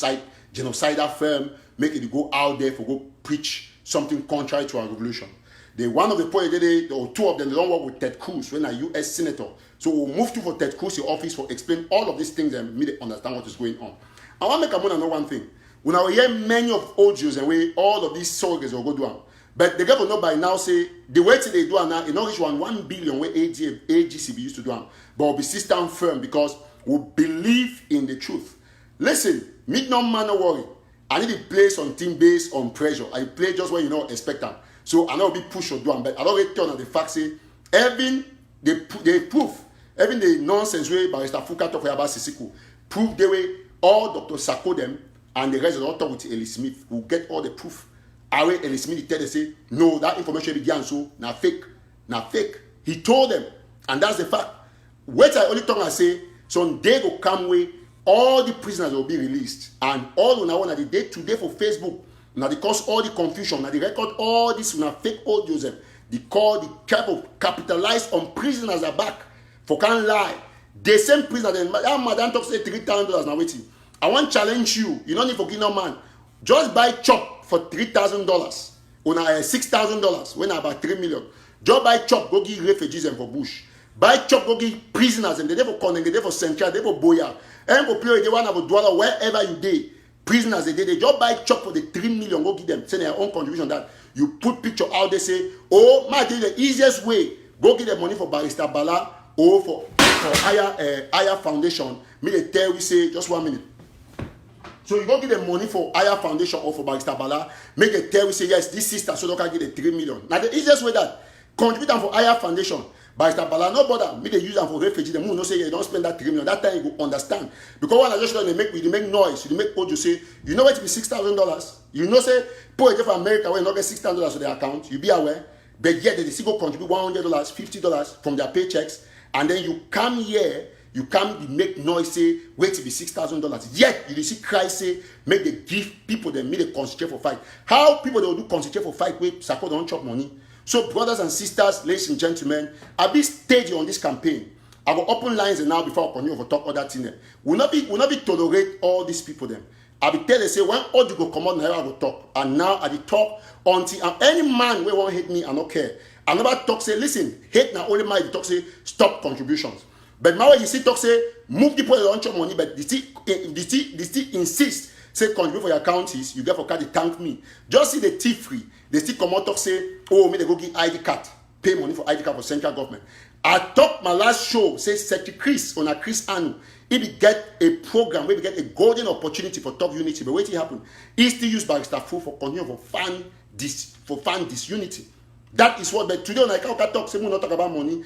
Speaker 1: genocidal firm, make it go out there for go preach something contrary to our revolution. One of the points or two of them, they don't work with Ted Cruz when a U.S. senator. So we'll move to for Ted Cruz's office for explain all of these things and make them understand what is going on. I want to make a know one thing. When I hear many of old Jews and way all of these soldiers will go do. But the government know by now say the way they do now, in English 1 billion where AGCB used to do, but will be system firm because we believe in the truth. Listen, me no man no worry. I need to play something based on pressure. I play just when you know expect them. So I know be push or do them, but I don't really turn on the fact say even they proof, even the nonsense way Barrister Fuka talk about Sisiku, prove the way all Dr. Sako them and the rest of the talk with Ellie Smith will get all the proof. Away Ellie Smith tell they say no, that information began so now fake. He told them, and that's the fact. Wait, I only talk and say some day will come way all the prisoners will be released, and all on one the day today for Facebook. Now they cause all the confusion. Now they record all this now fake audios. They call the capitalize on prisoners are back for can't lie. The same prisoner then madam talk say $3,000 now waiting. I want to challenge you. You don't need for no man. Just buy chop for $3,000 or $6,000 when about 3 million. Just buy chop, go give refugees and for bush. Buy chop, go give prisoners and they for Conning, they for Central, they for Boya. And for play they want to have a dweller wherever you day. Prisoners they just buy chop for the 3 million, go give them, send their own contribution that you put picture out there say, oh my the easiest way, go give them money for Barrister Bala or for higher foundation. Me they tell we say just 1 minute. So you go give them money for higher foundation or for Barrister Bala, make a tell we say yes, this sister so they can get the 3 million. Now the easiest way that contribute them for higher foundation. Barrister Bala, no bother. Me they use them for refugees. Them who no say you don't spend that 3 million. That time you go understand. Because when I just they make noise, they make what you say, you know what to be $6,000. You know say poor for America when you not get $6,000 to their account, you be aware. but yet they still go contribute $100, $50 from their paychecks, and then you come here, you come make noise, say, wait to be $6,000. Yet you see Christ say, make they give people, they make they concentrate for fight. How people they will do concentrate for fight, wait, support don't chop money. So brothers and sisters, ladies and gentlemen, at this stage on this campaign, I will open lines now before I continue to talk other things. Will not be tolerate all these people them. I be tell they say when all you go come out now I will talk. And now I will talk until any man will won't hate me I don't care. I never talk say listen, hate now only man talk say stop contributions. But now you see talk say move people don't chop money, but they still insist say contribute for your counties, you get for card they thank me. Just see the thief free. They still come out talk say, oh me they go give ID card, pay money for ID card for central government. I talk my last show, say Secretary Chris on a Chris Anu. If we get a program where we get a golden opportunity for top unity, but wait it happen. He still use Barrister Fu for continue for fan disunity. That is what. But today on I can't talk. Say we not talk about money.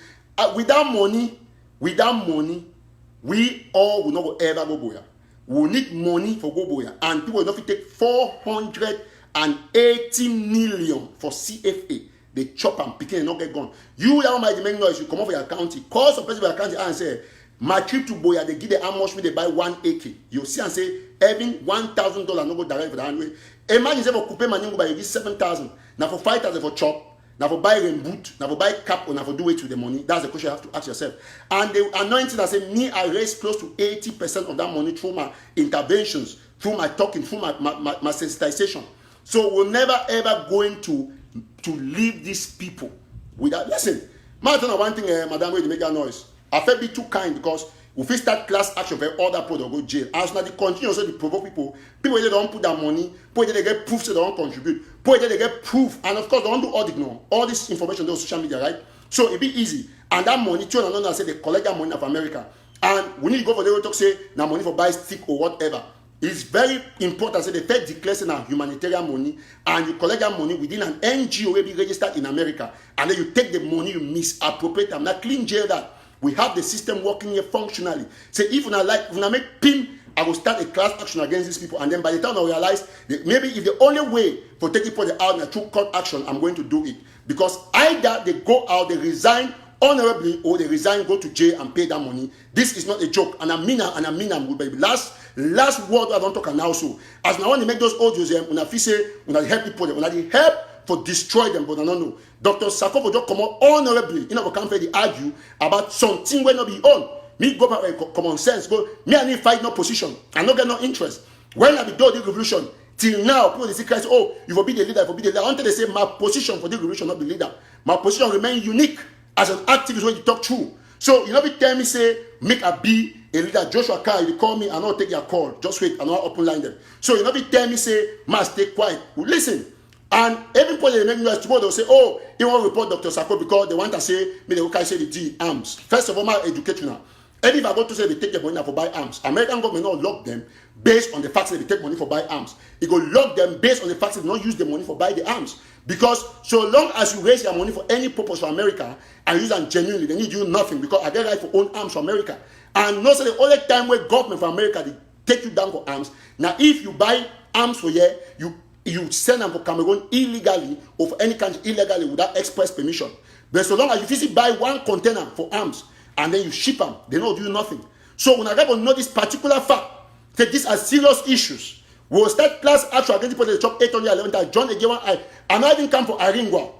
Speaker 1: Without money, we all will not go ever go boya. We need money for go boya, and people will not take 480 million for CFA. They chop and pick and not get gone. You that might make noise. You come over your county, call some person for your county and say, my trip to Boya, they give the how much they buy 1 acre. You see and say, having $1,000 no go direct for the handway. Imagine say for coupe money go buy you give 7,000. Now for 5,000 for chop. Now for buy rain boot. Now for buy cap or now for do it with the money. That's the question you have to ask yourself. And the anointing that say me, I raise close to 80% of that money through my interventions, through my talking, through my sensitization. So we're never ever going to leave these people without. Listen, Martin, one thing, Madam, way to make that noise. I felt be too kind because if we start class action for all that people go jail. As now they continue also to provoke people they don't put their money, people they get proof so they don't contribute, people they get proof, and of course they don't do audit now. All this information on social media, right? So it be easy. And that money, too, and I say they collect that money of America. And we need to go for the talk say now money for buy stick or whatever. It's very important. So they first declare now humanitarian money, and you collect that money within an NGO will be registered in America, and then you take the money, you misappropriate them. Now clean jail that. We have the system working here functionally. Say if I make PIN, I will start a class action against these people, and then by the time I realize that maybe if the only way for taking people out in a true court action, I'm going to do it. Because either they go out, they resign honorably, or they resign, go to jail and pay that money. This is not a joke. And I mean I'm good, last word I don't talk now. So as now when they make those audios, when I say when I help people, when I help for destroy them, but I don't know. Dr. Sako will just come out honorably. You know, we can't argue about something when not be on. Me go back with common sense. Go, me I need fight no position. I not get no interest. When I be doing the revolution, till now, people they say Christ, oh, you will be the leader, you will be the leader. Until they say my position for the revolution, not the leader. My position remain unique as an activist when you talk true. So you know, be tell me say make a be a leader. Joshua Kai, you call me, I not take your call. Just wait, I not open line them. So you know, be tell me say must stay quiet. Well, listen. And everybody they make noise tomorrow, they'll say, oh, he won't report Dr. Sako because they want to say, me they will say the G arms. First of all, my educational. And if I go to say they take their money for buy arms, American government not lock them based on the fact that they take money for buy arms. It will lock them based on the fact that they don't use the money for buy the arms. Because so long as you raise your money for any purpose for America and use them genuinely, they need you nothing because I get right for own arms for America. And not so the only time where government for America they take you down for arms. Now if you buy arms for here, you send them for Cameroon illegally or for any country illegally without express permission. But so long as you physically buy one container for arms and then you ship them, they don't do nothing. So when I get to know this particular fact, that these are serious issues, we will start class action against people that chop 811. John again, I'm not even come for Aringwa.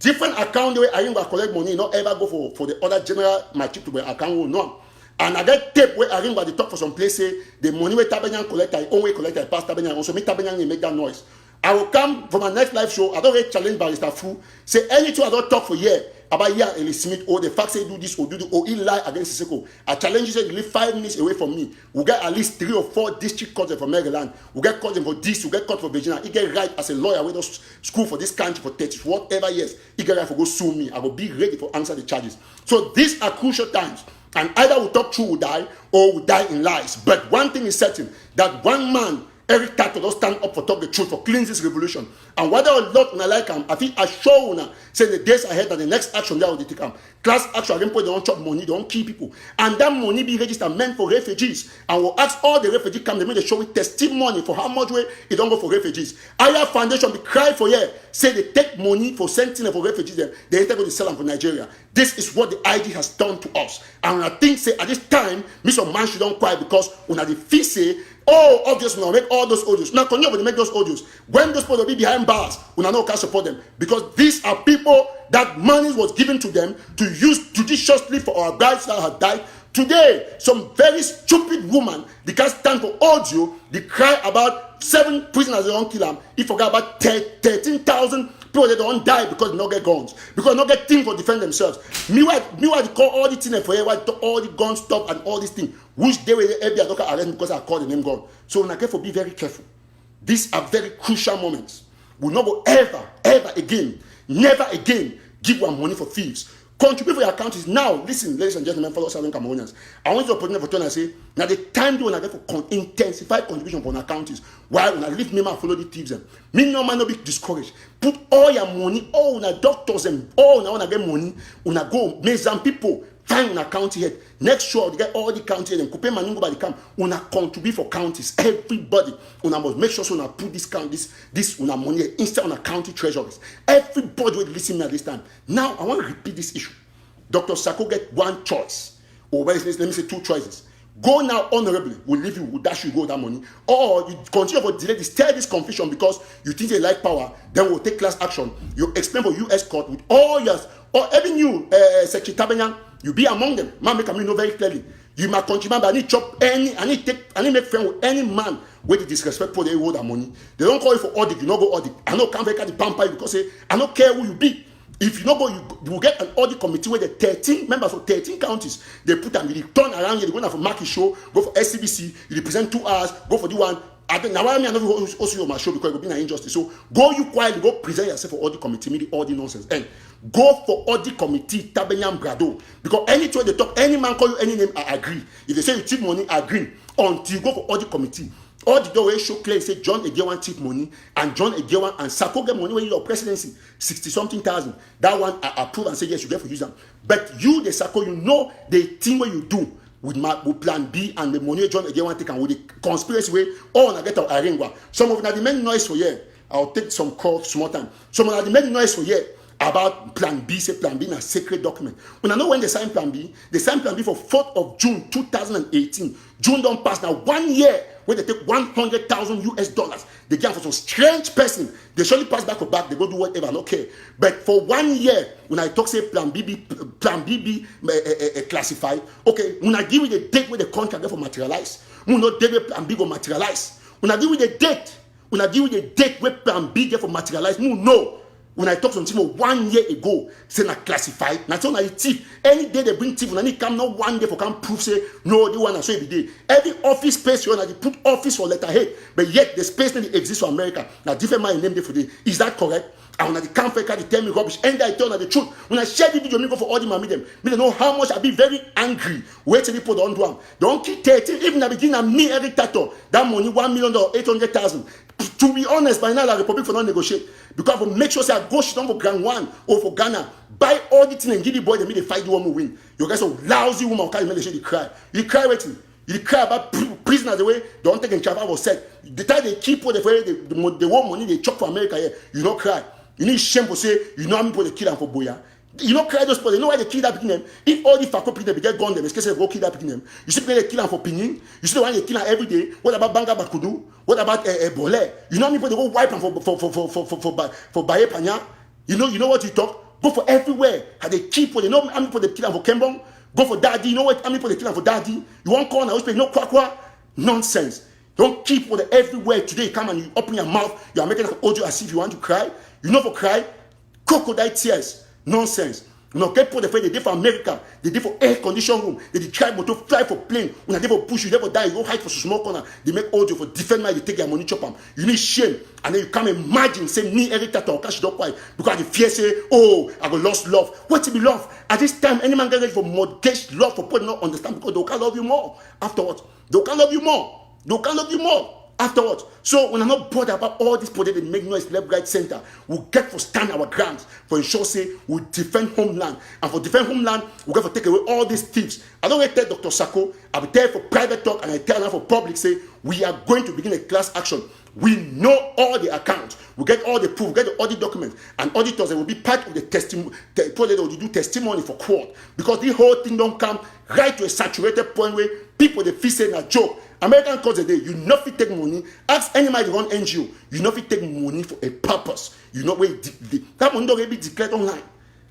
Speaker 1: Different account the way Aringwa collect money, not ever go for the other general my chip to the account will not. And I get tape where Aringwa they talk for some place say the money where Tabanyan collect, I only collect I pass Tabanyan. Also make Tabanyan make that noise. I will come for my next live show. I don't really challenge Barrister Fu. Say anything I don't talk for year about Eli Smith or the fact say do this or do or he lie against Siseko. I challenge you say you live 5 minutes away from me. We'll get at least 3 or 4 district courts from Maryland. We'll get court for this, we'll get court for Virginia. He get right as a lawyer with us school for this country for 30, whatever years. He get right for go sue me. I will be ready for answer the charges. So these are crucial times. And either we talk true, we die, or we die in lies. But one thing is certain, that one man Every TATAW don't stand up for talk the truth, for cleanse this revolution. And whether or not una like him, I think I show una say the days ahead that the next action there will take them. Class action, they don't chop money, they don't kill people. And that money be registered meant for refugees. And we'll ask all the refugees come, they make the show with testimony for how much way it don't go for refugees. Our foundation be cry for you, say they take money for sending for refugees, they enter go to sell them for Nigeria. This is what the IG has done to us. And I think say at this time, Mr. Mancho don't cry because una the fee say, oh, obviously, now make all those audios. Now, continue to make those audios. When those people will be behind bars, we now can't support them. Because these are people that money was given to them to use judiciously for our guys that have died. Today, some very stupid woman, they can't stand for audio, they cry about 7 prisoners they don't kill them. He forgot about 13,000 people that don't die because they don't get guns. Because they don't get things to defend themselves. Meanwhile, they call all the things for all the gun stuff and all these things. Which they will FBI don't arrest because I call the name God. So when I careful, be very careful. These are very crucial moments. We'll not go ever again, never again give one money for thieves. Contribute for your countries now. Listen, ladies and gentlemen, fellow Southern Cameroonians. I want you to put in for turn and say, now the time you want to get for intensify contribution for our countries. While when I leave me and follow the thieves, me no man no be discouraged. Put all your money, all the doctors and all now wanna get money, wanna go make some people. Find una county head. Next show, they get all the county head and coupe maningo by the camp. Una contribute for counties. Everybody. Una must make sure so una put this count, this una money instead on county treasurers. Everybody will listen me at this time. Now I want to repeat this issue. Dr. Sako get one choice. Or let me say 2 choices. Go now honorably. We'll leave you, we'll dash you go that money. Or you continue for delay this, tell this confusion because you think they like power, then we'll take class action. You explain for US court with all yours, or even you, Secretary Tabanyan, you be among them. Man, make me know very clearly. You might contribute, but I need chop any, I need make friend with any man with the disrespect for they hold that money. They don't call you for audit, you not go audit. I know can't make the pamper because say I don't care who you be. If you not go, you will get an audit committee where the 13 members of 13 counties they put and you turn around here, they go for market show, go for SCBC, you represent 2 hours, go for the one. I think now I mean I know also on my show because it will be an injustice. So go you quietly, go present yourself for audit committee, meet all the nonsense. And go for audit committee, Tabenyam Brado. Because anytime they talk, any man call you any name, I agree. If they say you thief money, I agree. Until you go for audit committee. All the way show clear say John Egewan thief money and John Egewan and Sako get money when you your presidency 60-something thousand. That one I approve and say yes you get for use them. But you the Sako you know the thing what you do with plan B and the money John Egewan take and with the conspiracy way all I get out Aringwa. Some of them the main noise for here. I'll take some calls small time. Some of them the main noise for here about plan B, say plan B is a sacred document. When I know when they sign plan B for 4th of June 2018. June don't pass now 1 year where they take $100,000. They give for some strange person. They surely pass back or back. They go do whatever. I don't care. But for 1 year, when I talk say plan B classified. Okay, when I give you the date where the contract for materialize. When no date where plan B go materialize. When I give you the date, where plan B get for materialize. No. When I talk to them 1 year ago, say not classified. Not only thief. Any day they bring thief, when they come not 1 day for come prove say no, they want to say every day. Every office space you want to put office for letterhead, but yet the space that exists for America. Now different man name there for day. Is that correct? And when they come fake, they tell me rubbish, and I tell them the truth. When I share the video, me go for all the man meet them. Me don't know how much I be very angry. Wait till people don't do them. Don't keep 13. Even at the beginning of me every TATAW, that money $1 million or 800,000. To be honest, by now the Republic for not negotiate because I will make sure say I go shit on for Grand One or for Ghana, buy all the thing and give the boy they make the fight the one who win. You guys so lousy woman can't make the shit cry. You cry waiting. You cry about prisoners the way don't take in charge. I was said the time they keep all the war money they chop for America here. You don't cry. You need shame for say you know how many people they kill them for Biya. You don't cry those people. They know why they kill that them. If all the Fako people they get gun them, it's because they go kill that them. You see people they kill them for Pinin. You see the one they kill them every day. What about Banga Bakudu? What about Bole? You know how many people they go wipe them for Baye Panya? You know what you talk? Go for everywhere. How they keep you know how many people they kill them for Kembong? Go for Daddy. You know what? How many people they kill them for Daddy? You want corner? You know Kwakwa? Nonsense. Don't keep for everywhere. Today you come and you open your mouth. You are making an audio as if you want to cry. You know for cry? Crocodile tears. Nonsense. You know, get put the they did for America, they did for air condition room, they did try to fly for plane. When they for push you, never die, you go hide for small corner. They make audio for defend my, they take your money chop them. You need shame. And then you come imagine, say me every TATAW cash don't quite because the fear say, oh, I got lost love. What to be love? At this time, any man get ready for mortgage love for people not understand because they can't love you more. Afterwards, they can't love you more. They can't love you more. afterwards. So when I'm not bothered about all these projects they make noise left, right, center, we'll get for stand our ground for ensure say we'll defend homeland. And for defend homeland, we'll get for take away all these thieves. I don't tell Dr. Sako, I will tell for private talk and I tell her for public say we are going to begin a class action. We know all the accounts. We get all the proof, we get the audit documents, and auditors they will be part of the testimony. They will do testimony for court because the whole thing don't come right to a saturated point where people they feel saying a joke. American courts today, you not fit take money. Ask anybody run NGO, you not fit take money for a purpose. You know where that money don't be declared online.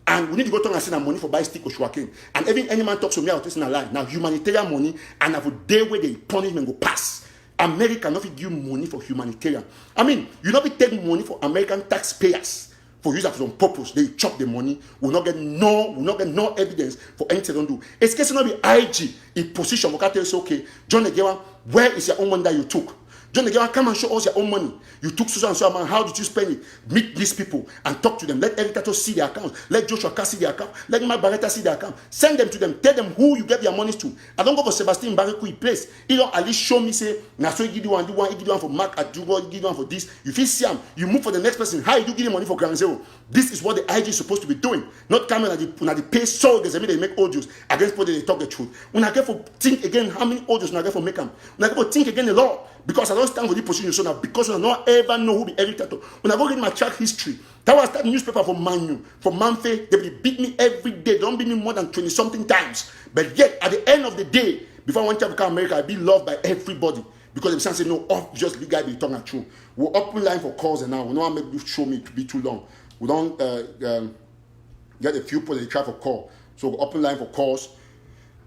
Speaker 1: And we need to go to and send money for buy stick or sugarcane. And even any man talks to me out this in a lie. Now humanitarian money and have a day where the punishment go pass. America not give you money for humanitarian. I mean, you not be taking money for American taxpayers for use for some purpose. They chop the money. Will not get no evidence for anything they don't do. It's case not be IG in position. Okay, tell us okay, John Egewa, where is your own money that you took? John Egewa, come and show us your own money. You took so and so amount. How did you spend it? Meet these people and talk to them. Let Eric Tato see their accounts. Let Joshua K see their account. Let Mark Barretta see their account. Send them to them. Tell them who you get your money to. I don't go for Sebastian Barreku place. He don't at least show me say, now so you give you one, do one, you give you one for Mark, I do one, you give you one for this. You feel Siam, you move for the next person. How you do give money for Ground Zero? This is what the IG is supposed to be doing. Not coming at the pay so they make audios against people they talk the truth. When I get for think again how many audios when I get for make them. When I get for think again the law. Because I don't stand for this position so now because I don't ever know who be Eric Tato. When I go read my track history, that was that newspaper for Manu, for Manfe, they will beat me every day. They don't beat me more than 20 something times. But yet at the end of the day, before I went to become America, I'll be loved by everybody. Because if say no, just big guy be talking true. We'll open line for calls and now we don't make you show me to be too long. We don't get a few people they try for call. So we'll open line for calls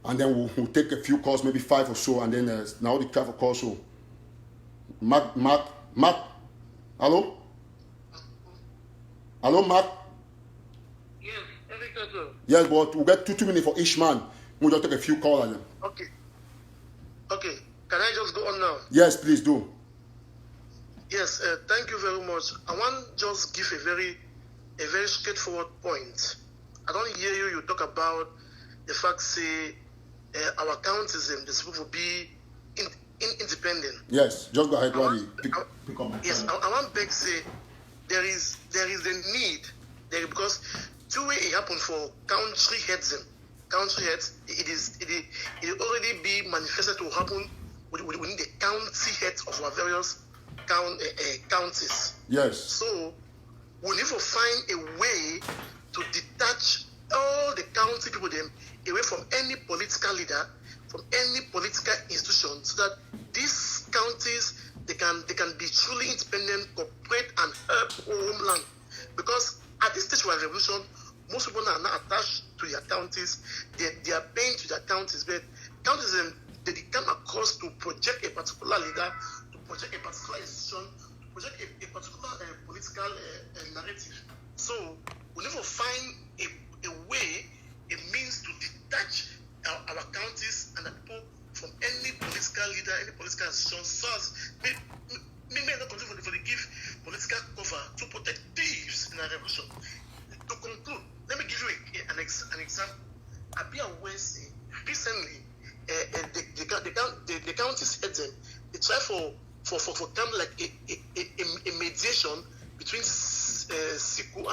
Speaker 1: and then we'll take a few calls, maybe 5 or so, and then now they try for calls. So Mark, hello? Hello, Mark?
Speaker 3: Yes, Eric Tato.
Speaker 1: Yes, but we'll get 2 minutes for each man. We'll just take a few calls at them.
Speaker 3: Okay. Can I just go on now?
Speaker 1: Yes, please do.
Speaker 3: Yes, thank you very much. I want just give a very straightforward point. I don't hear you talk about the fact say our countism is supposed to be independent.
Speaker 1: Yes, just go ahead, Wally. Pick up my
Speaker 3: yes, I want to say there is a need there because two way it happened for country heads. It already be manifested to happen within the county heads of our various counties.
Speaker 1: Yes.
Speaker 3: So we need to find a way to detach all the county people them away from any political leader, from any political institution, so that these counties they can be truly independent, cooperate and help homeland. Because at this stage of our revolution, most people are not attached to their counties. They are paying to their counties, but counties they come across to project a particular leader, to project a particular institution, to project a particular political narrative. So we need to find a way, a means to detach our counties and the people from any political leader, any political institution, so as may not continue for the give political cover to protect thieves in our revolution. To conclude, let me give you an example. Biya West recently, the counties head they try for kind of like a mediation between Siku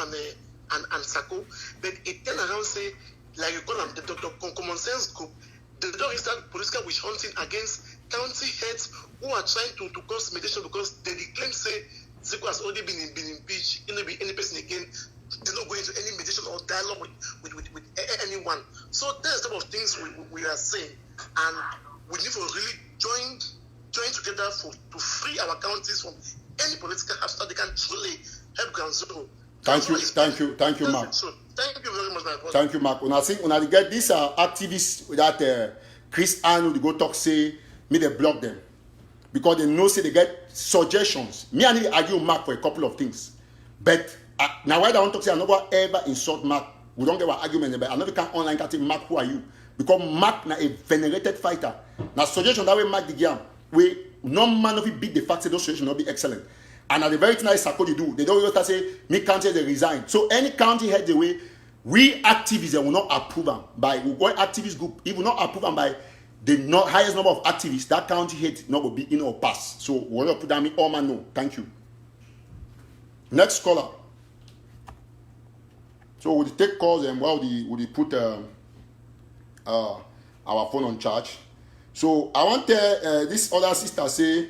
Speaker 3: and Sako, but it turn around say like you call them the common sense group. They don't start political witch hunting against county heads who are trying to cause mediation because they claim say Siku has already been impeached. It may be any person again. They're not going into any mediation or dialogue with anyone. So there's the type of things we are saying, and we need to really join together to free our counties from any political so they can truly help Ground Zero.
Speaker 1: Thank you, Mark.
Speaker 3: So, thank you very much, my brother.
Speaker 1: Thank you, Mark. When I think when I get these activists that Chris Arnold go talk say me they block them because they know say they get suggestions. Me and he argue Mark for a couple of things, but. Now why I want to say I'm not going to ever insult Mark. We don't get an argument, but I never can online can say Mark, who are you? Because Mark na a venerated fighter. Now suggestion that way Mark the game, we no man of it beat the fact that those suggestions not be excellent. And at the very nice Sako they do, they don't just say me county they resign. So any county head the way we activists will not approve them by we go activist group, it will not approve them by the highest number of activists that county hate not will be in or pass. So what you put down me all man no. Thank you. Next caller. So we'll take calls and while we put our phone on charge. So I want this other sister say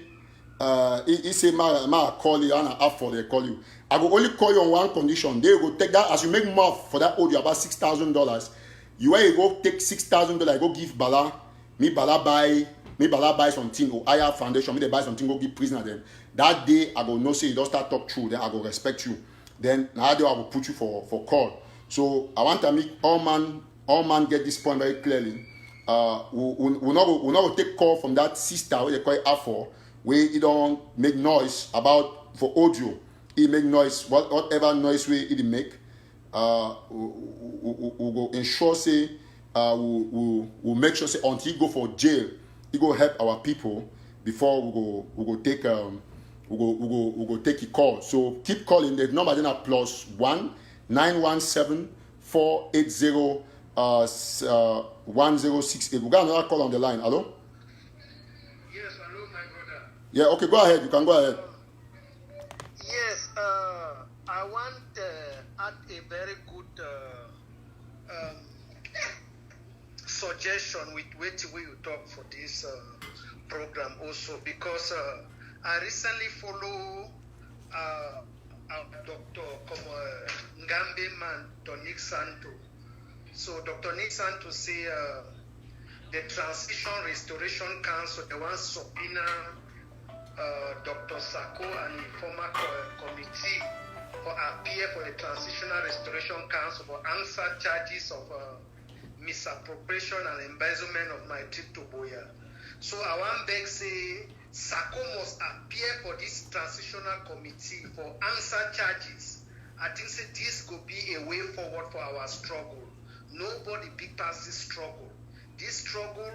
Speaker 1: he say ma call you and after they call you. I will only call you on one condition. They will take that as you make more for that audio about $6,000. You go take $6,000, go give Bala. Me Bala buy something or hire foundation. Me they buy something, go give prisoner them. That day I go no say you don't start talk true. Then I go respect you. Then now day I will put you for call. So I want to make all man get this point very clearly. We not take call from that sister where they call it A4, where it don't make noise about for audio. It make noise, whatever noise way it make. We go ensure say we'll make sure say until he go for jail, he go help our people before we go take a call. So keep calling. The number then +1 917 480 1068. We got another call on the line. Hello?
Speaker 3: Yes, hello, my brother.
Speaker 1: Yeah, okay, go ahead. You can go ahead.
Speaker 3: Yes, I want add a very good suggestion with which we will talk for this program also, because I recently follow Dr. Ngambe man, Dr. Nick Santo. So Dr. Nick Santo say the Transition Restoration Council, the one subpoena Dr. Sako and the former committee for appear for the Transitional Restoration Council for answer charges of misappropriation and embezzlement of my trip to Biya. So I want beg say Sako must appear for this transitional committee for answer charges. I think say this could be a way forward for our struggle. Nobody big past this struggle. This struggle,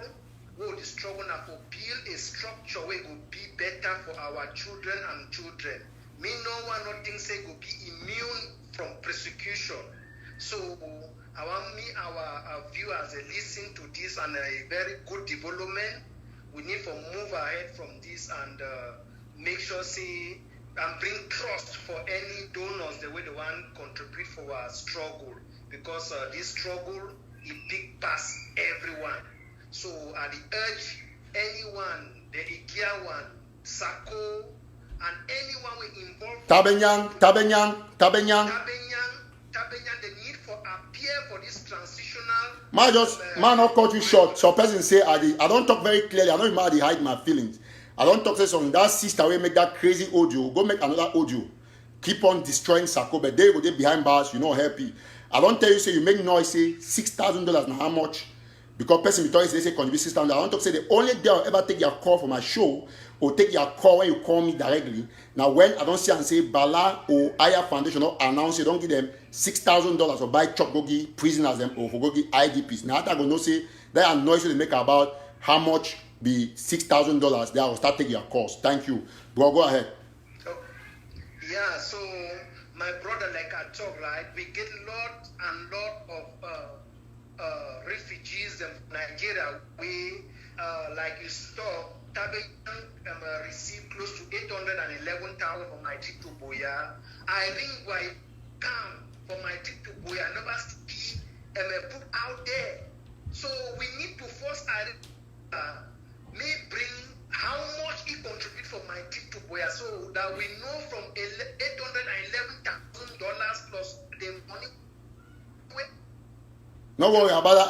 Speaker 3: the struggle now to build a structure where it will be better for our children and children. Me no one not think say go be immune from persecution. So I want me our viewers to listen to this and a very good development. We need to move ahead from this and make sure see and bring trust for any donors the way they want contribute for our struggle, because this struggle is big past everyone. So I urge anyone, the IKEA one, Sako, and anyone we involved. Tabenyang, the need for appear for this transitional.
Speaker 1: Man, not cut you short. So person say I don't talk very clearly. I know you might hide my feelings. I don't talk say something. That sister will make that crazy audio. Go make another audio. Keep on destroying Sako, but they go there behind bars. You know happy. I don't tell you say you make noise say $6,000 now how much? Because person be talking they say contribute $6,000. I don't talk say the only day I'll ever take your call for my show or take your call when you call me directly. Now when I don't see and say Bala or Aya Foundation or announce you don't give them $6,000 or buy chop go give prisoners them or for go give IDPs. Now I go no say that are noise they make about how much be $6,000. They will start taking your calls. Thank you. Bro, go ahead.
Speaker 3: Yeah, so my brother, like I talk, right? We get lot and lot of refugees in Nigeria. We like you saw, Tabenyang received close to 811,000 for my trip to Biya. I think why come for my trip to Biya, never see put out there. So we need to force may bring how much he contribute for my trip to Biya, so that we know from $811,000 plus the money.
Speaker 1: No worry about that.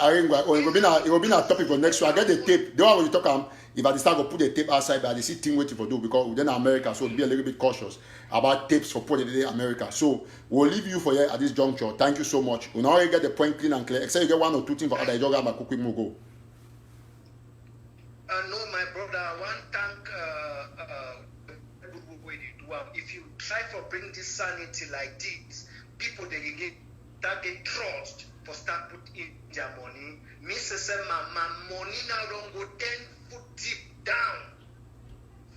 Speaker 1: It will be a topic for next week. I get the tape. The one when you talk if I start to put the tape outside, but I see thing waiting for do because we're in America, so be a little bit cautious about tapes for putting in America. So we'll leave you for here at this juncture. Thank you so much. We now get the point clean and clear. Except you get one or two things for other. You don't have a quick move go.
Speaker 3: No, my brother. I want to thank if you try to bring this sanity like this, people they get trust for start put in their money. Me say my money now don't go 10 foot deep down.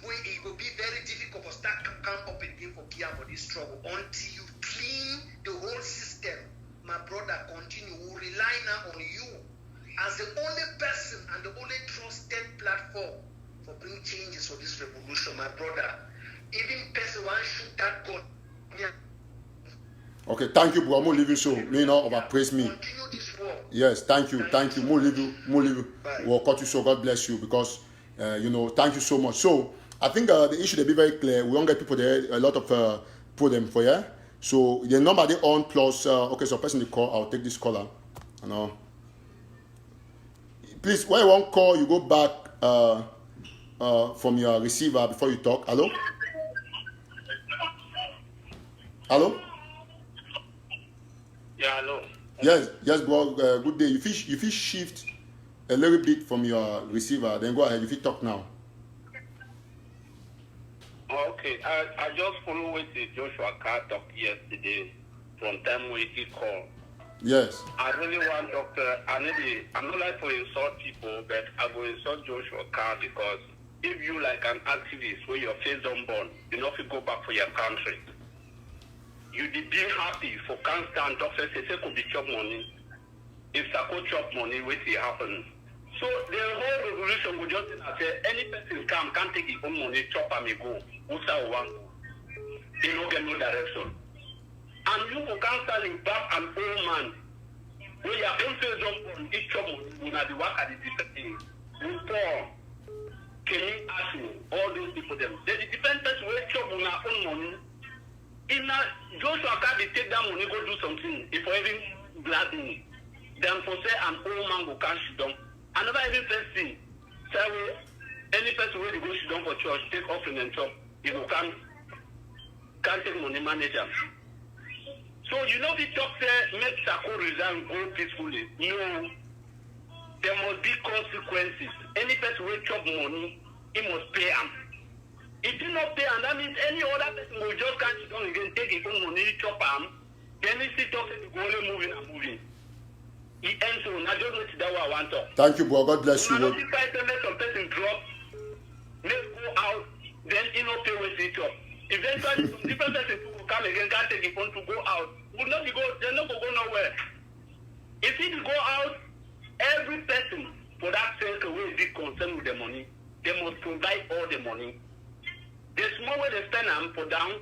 Speaker 3: Where it will be very difficult for start come up again for Biya for this struggle until you clean the whole system. My brother, continue. We rely now on you. as the only person and the only trusted platform for bringing changes for this revolution, my brother. Even person one shoot that gun. Yeah.
Speaker 1: Okay, thank you, bro. I'm gonna leave you so. May not overpraise me.
Speaker 3: Continue this war.
Speaker 1: Yes, thank you. More leave you. We'll cut you so God bless you because thank you so much. So I think the issue they be very clear. We don't get people there a lot of problem for you. So the number they on plus okay, so person they call, I'll take this caller. Please, when you want call, you go back from your receiver before you talk. Hello? Hello?
Speaker 5: Yeah, hello.
Speaker 1: Yes, bro. Good day. You fish shift a little bit from your receiver, then go ahead. You talk now.
Speaker 5: Okay, I just follow with the Joshua Carr talk yesterday from time when he called.
Speaker 1: Yes.
Speaker 5: I really want doctor. I'm not like to insult people, but I will insult Joshua Carr because if you like an activist where your face don't burn, you know if you go back for your country. You did be happy for cancer and doctors say could be chop money. If Sako chop money, what will happen? So the whole revolution would just say any person can't take his own money, chop and go. Usa one. They don't get no direction. And you for cancer in back an old man. When your own face don't burn, each chop money when the work at the different thing. You poor. Can you ask me all those people them? They depend person where chop on our own money. In Joshua can't take that money, go do something. If for even blood me, then for say an old man go can't sit down. Another even person say any person where they go sit down for church, take offering and chop, you go can't take money manager. So you know the talk say make Sako resign go peacefully. No, there must be consequences. Any person will chop money, he must pay them. If you not pay, and that means any other person will just can't sit down again, take his own money, chop him, then he still talking to go only moving and moving. He ends on, I just know that what I want to.
Speaker 1: Thank you, bro. God bless you.
Speaker 5: Now, if I tell some person drop, let's go out, then he not pay with it up. Eventually, some different person will come again, can't take his phone to go out. Would not be go, they're not going to go nowhere. If he go out, every person for that circle will be concerned with the money. They must provide all the money. The small way they spend them for down,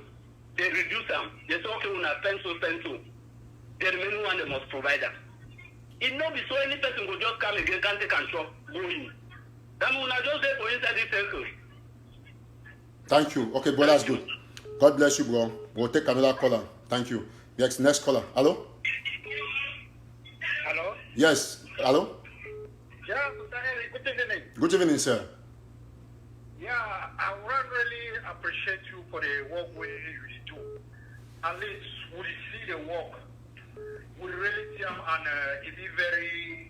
Speaker 5: they reduce them. They say, okay, when I spend so. The remaining one, they must provide them. It not be so any person will just come again, can't take and shop, go in. That means I just say for inside this circle.
Speaker 1: Thank you. Okay, bro, that's good. God bless you, bro. We'll take another caller. Thank you. Next caller. Hello?
Speaker 5: Hello?
Speaker 1: Yes. Hello?
Speaker 5: Yeah, good evening.
Speaker 1: Good evening, sir.
Speaker 5: Yeah, I would really appreciate you for the work we do. At least we see the work. We really see them and it be very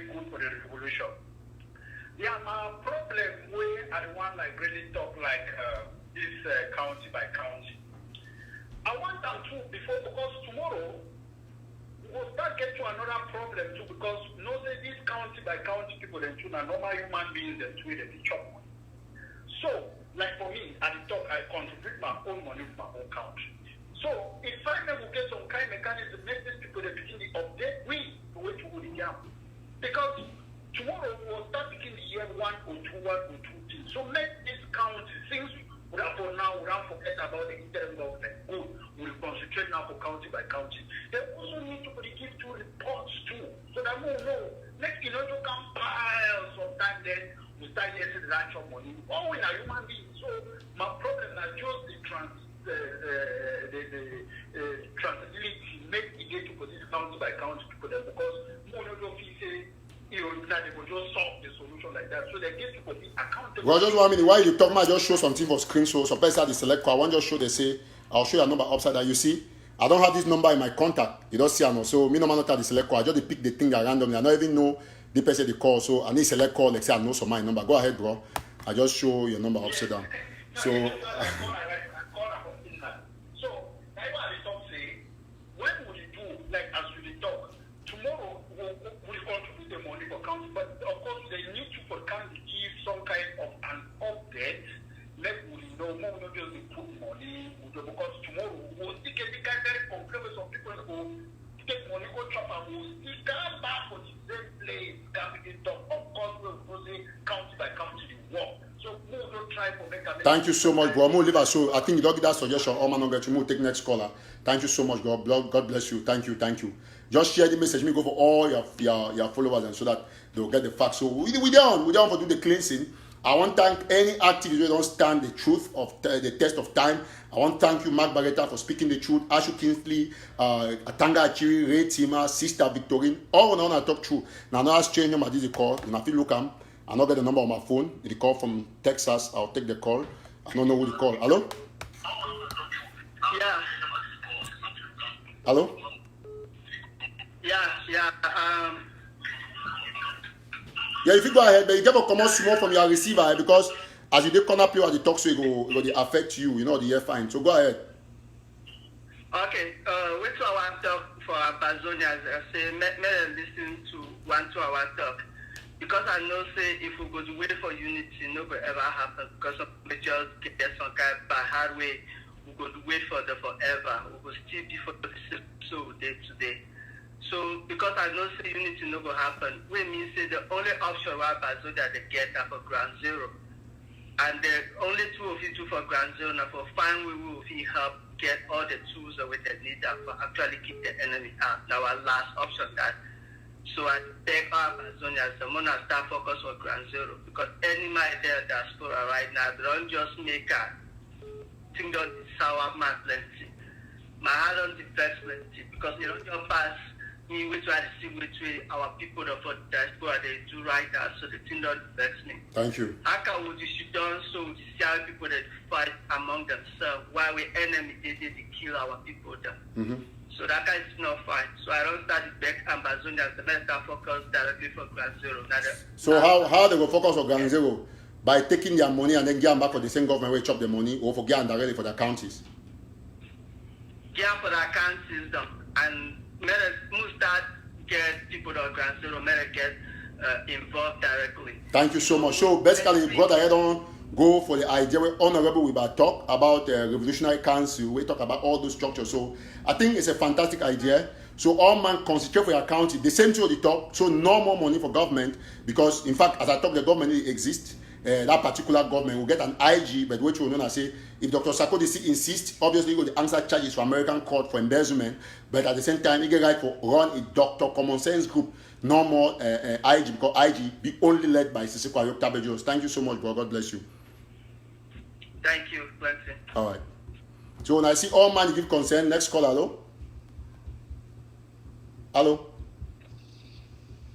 Speaker 5: good for the revolution. Yeah, my problem we are the one like really talk like this county by county. I want them to because tomorrow we will start get to another problem too because you know say these county by county people then too are normal human beings that we they chop money. So, like for me, at the top, I contribute my own money to my own country. So, if I never get some kind of mechanism, make these people that begin the update, we wait to go the yam. Because tomorrow we will start beginning the year 1 or 2 things. So, make this county things for now, we don't forget about the interim government. Good. We'll concentrate now for county by county. They also need to give 2 reports too. So that we know. Make you compile sometime then. We start getting the ranch of money. Oh, we are human beings. So my problem is just the transability. Make it get to this county by county people there because more of say they will just solve the solution like that. So they get to be accountable.
Speaker 1: Well, just 1 minute. While you talk, I just show something for screen. So some person had the select call. I want just show. They say I'll show your number upside down. You see, I don't have this number in my contact. You don't see I know. So me no man not have the select call. I just pick the thing randomly. I don't even know. The person they call, so I need select call. Like say I know some my number. Go ahead, bro. I just show your number upside down. So.
Speaker 5: So that's why I talk say when we do like as we talk tomorrow we'll contribute the money for county, but of course they need to for county give some kind of an update. Let we know more not just put money because tomorrow we'll still get the kind of complaint with some people who take money go chop and we'll still come back for the same place.
Speaker 1: Thank you so much, bro. I'm gonna leave us. So I think you don't get that suggestion. Oh man, I'm going to take next caller. Thank you so much, God bless you. Thank you. Just share the message. Me go for all your followers, and so that they'll get the facts. So we down for do the cleansing. I want to thank any activist who don't stand the truth of the test of time. I want to thank you, Mark Barretta, for speaking the truth. Ashu Kingsley, Atanga Achiri, Ray Tima, Sister Victorine, all on I talk true. Now I change them. I did the call. And if you look am, I not get the number on my phone. The call from Texas. I'll take the call. I don't know who the call. Hello?
Speaker 5: Yeah.
Speaker 1: Hello?
Speaker 5: Yeah.
Speaker 1: Yeah, if you go ahead, but you get a come out small from your receiver because as you do corner play at the talk, so it go they affect you, the ear fine. So go ahead.
Speaker 5: Okay, which I want to talk for Ambazonians, I say, may listen to 1 2 hour talk. Because I know, say, if we go to wait for unity, no will ever happen. Because we just get some kind of hard way, we go to wait for them forever. We will still be for the so day to day. So, because I know, say, unity no will happen, we mean, say, the only option where Ambazonia they get are for ground zero. And the only two of you do for ground zero now for find we will help get all the tools that we need for actually keep the enemy out. Now our last option that. So I take our Ambazonians, the money start focus on ground zero because any my there diaspora right now, they don't just make a thing on the sour man plenty. My heart on the best plenty because they don't just pass me we try to see which way our people that for diaspora they do right now, so the thing don't vex me.
Speaker 1: Thank you.
Speaker 5: How can we should done so we see how people that fight among themselves while we enemy they kill our people there.
Speaker 1: Mm-hmm.
Speaker 5: So that guy is not fine. So I don't start the back Ambazonians, the men start focus directly for ground zero.
Speaker 1: So how they go focus on ground zero? By taking their money and then get them back for the same government where chop the money, or for getting directly for the counties?
Speaker 5: Get for the counties and must start get people that ground zero, get involved directly.
Speaker 1: Thank you so much. So basically, brother, I don't go for the idea where Honorable we talk about the Revolutionary Council. We talk about all those structures. So I think it's a fantastic idea. So all man concentrate for your county. The same thing at the top. So no more money for government because in fact, as I talk, the government exists. That particular government will get an IG, but which will know say if Dr. Sarkozy insists, obviously he will answer charges for American court for embezzlement, but at the same time he get right for run a doctor common sense group, no more IG because IG be only led by Sisi Kwayo Tabejos. Thank you so much, bro. God bless you.
Speaker 5: Thank you, plenty.
Speaker 1: All right. So when I see all man give consent, next call, hello?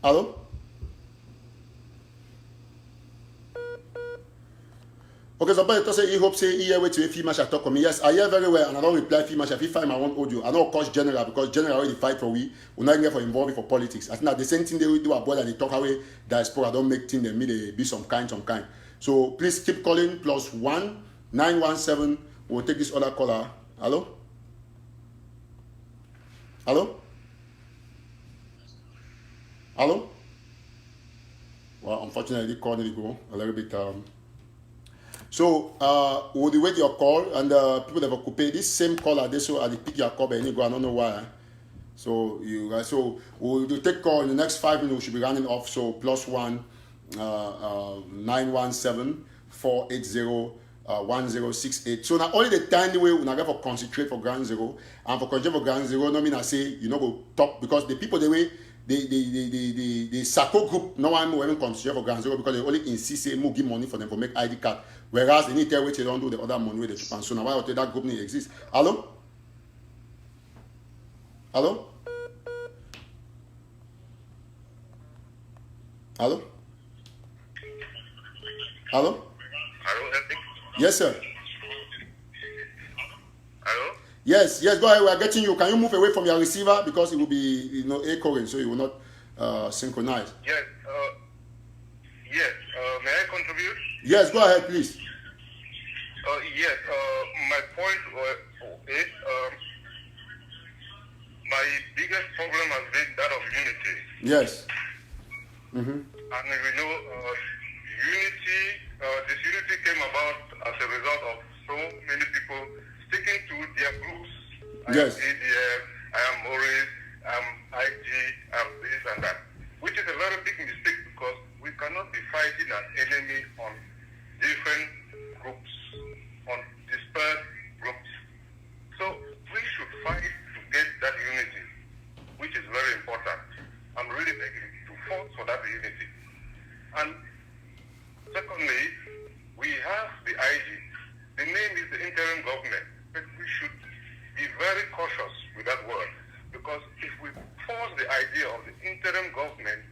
Speaker 1: Hello? Okay, somebody to say he hope say he hear wait to a female shall talk to me. Yes, I hear very well and I don't reply female shall find my own audio. I don't cause general because general already fight for we not get for involving for politics. I think that the same thing they will do about that they talk away diaspora don't make things they may be some kind. So please keep calling +1 917. We'll take this other caller. Hello? Well, unfortunately, call didn't go a little bit. So we'll wait your call and people that have pay this same caller. They so they pick your call, but you go. I don't know why. So we'll take call in the next 5 minutes. We should be running off. So +1 917 480 1068. So now only the tiny way we never for concentrate for ground zero and for concentrate for ground zero. No mean I say go talk because the people the way the Sako group no one will even concentrate for ground zero because they only insist say give money for them for make ID card, whereas they need to tell which they don't do the other money with the chip. So now why that group need exist? Hello? Yes, sir.
Speaker 4: Hello?
Speaker 1: Yes, go ahead. We are getting you. Can you move away from your receiver because it will be echoing, so you will not synchronize.
Speaker 4: Yes. May I contribute?
Speaker 1: Yes, go ahead, please.
Speaker 4: Yes. My point is my biggest problem has been that of unity.
Speaker 1: Yes.
Speaker 4: And we know this unity came about as a result of so many people sticking to their groups.
Speaker 1: Yes.
Speaker 4: I am ADF, I am Maurice, I am IG, I am this and that. Which is a very big mistake because we cannot be fighting an enemy on different groups. fought for that unity. And secondly, we have the IG. The name is the interim government, but we should be very cautious with that word, because if we force the idea of the interim government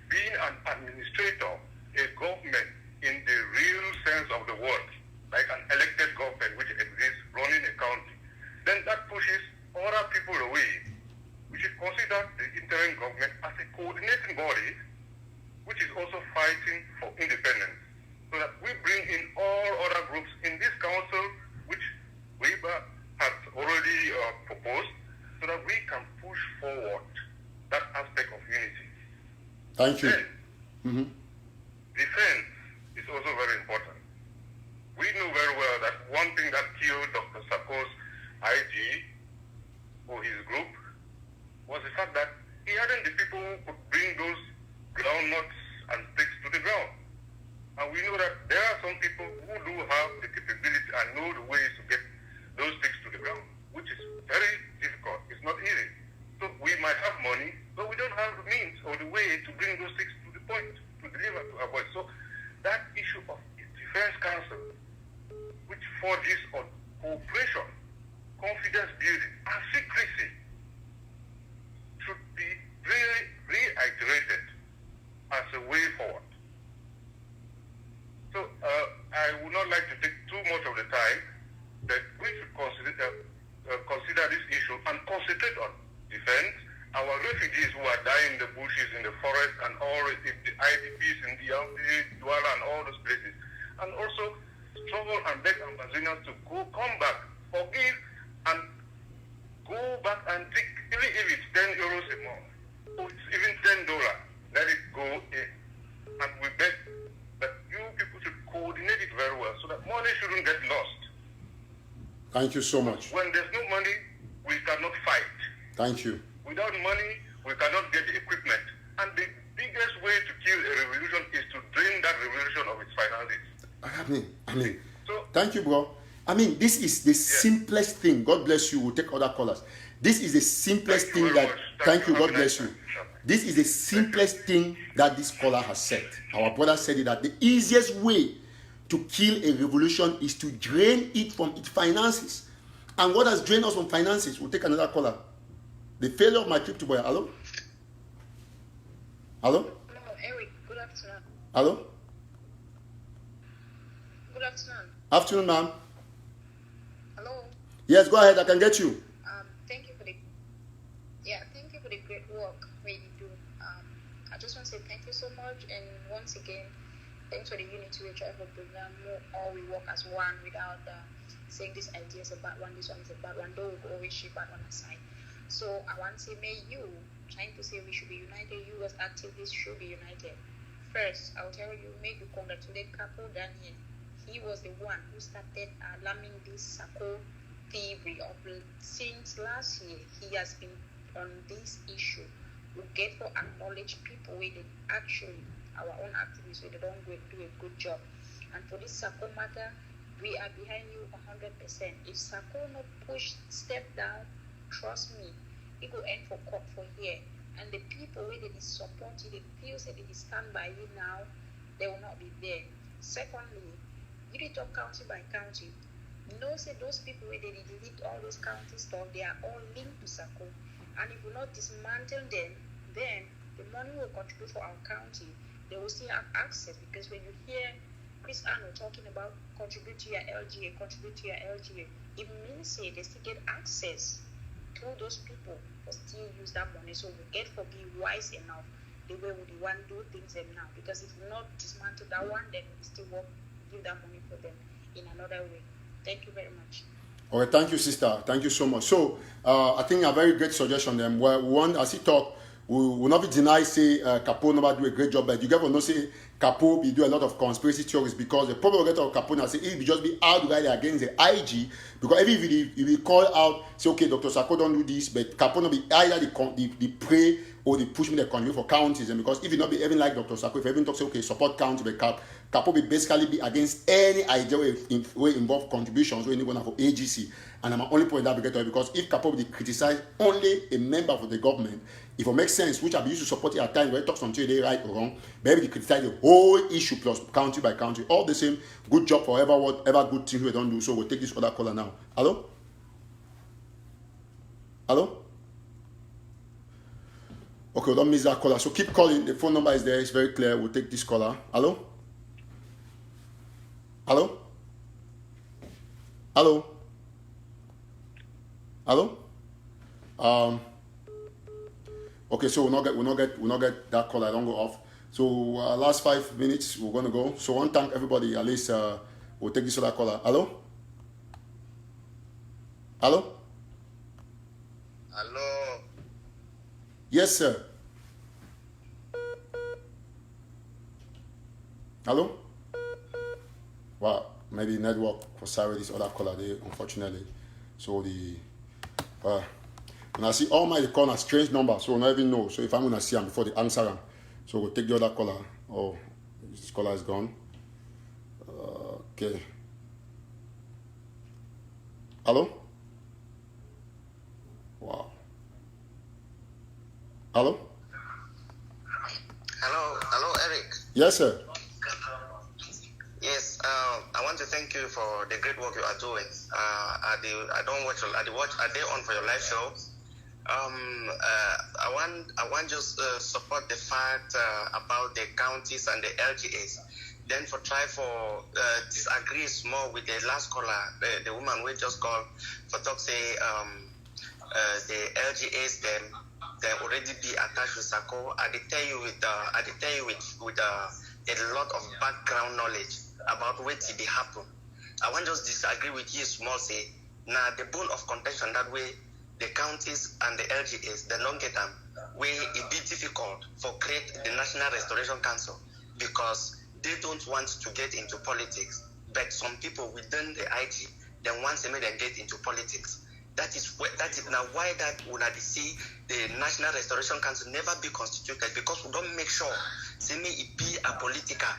Speaker 4: being an administrator, a government in the real sense of the word, like an elected government which exists running a county, then that pushes other people away. We should consider the interim government as a coordinating body which is also fighting for independence, so that we bring in all other groups in this council which Weber has already proposed, so that we can push forward that aspect of unity.
Speaker 1: Thank you.
Speaker 4: Then, defense is also very important. We know very well that one thing that killed Dr. Sako's IG or his group was the fact that he hadn't the people who could bring those groundnuts and sticks to the ground. And we know that there are some people who do have the capability and know the ways to get those sticks to the ground, which is very difficult. It's not easy. So we might have money, but we don't have the means or the way to bring those sticks to the point, to deliver to our voice. So that issue of defense council, which forges on cooperation, confidence building, and secrecy, should be really reiterated as a way forward. So I would not like to take too much of the time, but we should consider this issue and concentrate on defense. Our refugees who are dying in the bushes, in the forest, and all the IDPs in the Douala and all those places, and also struggle and beg Ambazonians to come back, forgive, and go back and take, even if it's 10 euros a month, or it's even $10, let it go in. And we beg that you people should coordinate it very well so that money shouldn't get lost.
Speaker 1: Thank you so much.
Speaker 4: When there's no money, we cannot fight.
Speaker 1: Thank you.
Speaker 4: Without money, we cannot get the equipment. And the biggest way to kill a revolution is to drain that revolution of its finances.
Speaker 1: I mean,
Speaker 4: So,
Speaker 1: thank you, bro. I mean, this is the simplest thing. God bless you. We'll take other callers. This is the simplest
Speaker 4: Thank you
Speaker 1: thing
Speaker 4: very
Speaker 1: that.
Speaker 4: much.
Speaker 1: Thank you. God
Speaker 4: Have a
Speaker 1: bless
Speaker 4: nice
Speaker 1: you.
Speaker 4: time.
Speaker 1: This is the simplest thing that this caller has said. Our brother said it, that the easiest way to kill a revolution is to drain it from its finances. And what has drained us from finances? We'll take another caller. The failure of my trip to Biya. Hello? Hello?
Speaker 6: Hello, Eric. Good afternoon.
Speaker 1: Hello?
Speaker 6: Good afternoon.
Speaker 1: Afternoon, ma'am.
Speaker 6: Hello.
Speaker 1: Yes, go ahead. I can get you.
Speaker 6: Thank you for the great work you do. I just want to say thank you so much, and once again, thanks for the Unity We Try for program. All we work as one without saying this idea is a bad one, this one is a bad one. Though we always shape bad one aside. So I want to say, may you trying to say we should be united. You as activists should be united. First, I'll tell you, may you congratulate Capo Daniel. He was the one who started alarming this Sako theory of since last year. He has been on this issue. We get to acknowledge people with it. Actually, our own activists we don't do a good job. And for this Sako matter, we are behind you 100%. If Sako not push step down, trust me, it will end for court for here. And the people where they support you, the people say they stand by you now, they will not be there. Secondly, you need to talk county by county. Say those people where they delete all those county stuff, they are all linked to Sako. And if we not dismantle them, then the money will contribute for our county. They will still have access, because when you hear Chris Arnold talking about contribute to your LGA, it means they still get access to those people but still use that money. So we get to be wise enough the way we want to do things them now. Because if we not dismantle that one, then we still will give that money for them in another way. Thank you very much.
Speaker 1: All right, thank you, sister. Thank you so much. So, I think a very great suggestion. Them where one, as he talk, we will not be denied. Say Capo never do a great job, but you get to know say Capo be do a lot of conspiracy theories, because the problem get of Capo now say it be just be outright against the IG, because every if we call out say okay, Dr. Sako don't do this, but Capo not be either the prey or they push me the contribute for counties. And because if you not be even like Dr. Sako, if you even talk say okay support county, but Capo be basically be against any idea where involve contributions or anyone for AGC. And I'm only point that because if Capo be criticize only a member of the government, if it makes sense, which I used to support it at times where it talks something they right or wrong, maybe they criticize the whole issue plus county by county, all the same. Good job for whatever good thing we don't do. So we'll take this other caller now. Hello? Hello? Okay, don't miss that caller. So keep calling. The phone number is there. It's very clear. We'll take this caller. Hello? Hello? Hello? Hello? Okay, so we'll not get that caller. I don't go off. So last 5 minutes we're gonna go. So one thank everybody. At least we'll take this other caller. Hello? Hello?
Speaker 7: Hello.
Speaker 1: Yes, sir. Hello? Well, maybe network for sorry this other caller there, unfortunately. So when I see all my call a strange number, so I don't even know. So if I'm gonna see them before they answer them, so we'll take the other caller. Oh, this caller is gone. Okay. Hello? Wow. Hello?
Speaker 7: Hello, Eric.
Speaker 1: Yes, sir.
Speaker 7: Yes, I want to thank you for the great work you are doing. I day on for your live show. I want just support the fact about the counties and the LGAs. Then disagree more with the last caller, the woman we just called for talk say the LGAs they already be attached with Sako. I tell you with a lot of background knowledge about what did happen. I want just disagree with you small say now the bone of contention that way the counties and the LGAs they don't get them where it be difficult for create the National Restoration Council because they don't want to get into politics. But some people within the IG then want to make them get into politics. That is now why that when I see the National Restoration Council never be constituted because we don't make sure say me it be a political.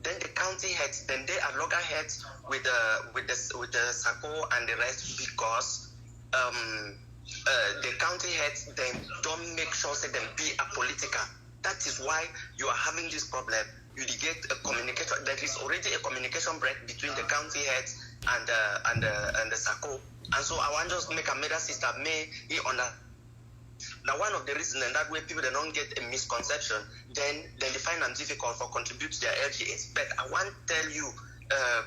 Speaker 7: Then the county heads, then they are loggerheads with the Sako and the rest because the county heads then don't make sure say them be a political. That is why you are having this problem. You get a communication. There is already a communication break between the county heads and the Sako. And so I want just make a meta system may he on that. Now one of the reasons and that way people they don't get a misconception, then they find them difficult for contribute to their LGAs. But I want to tell you,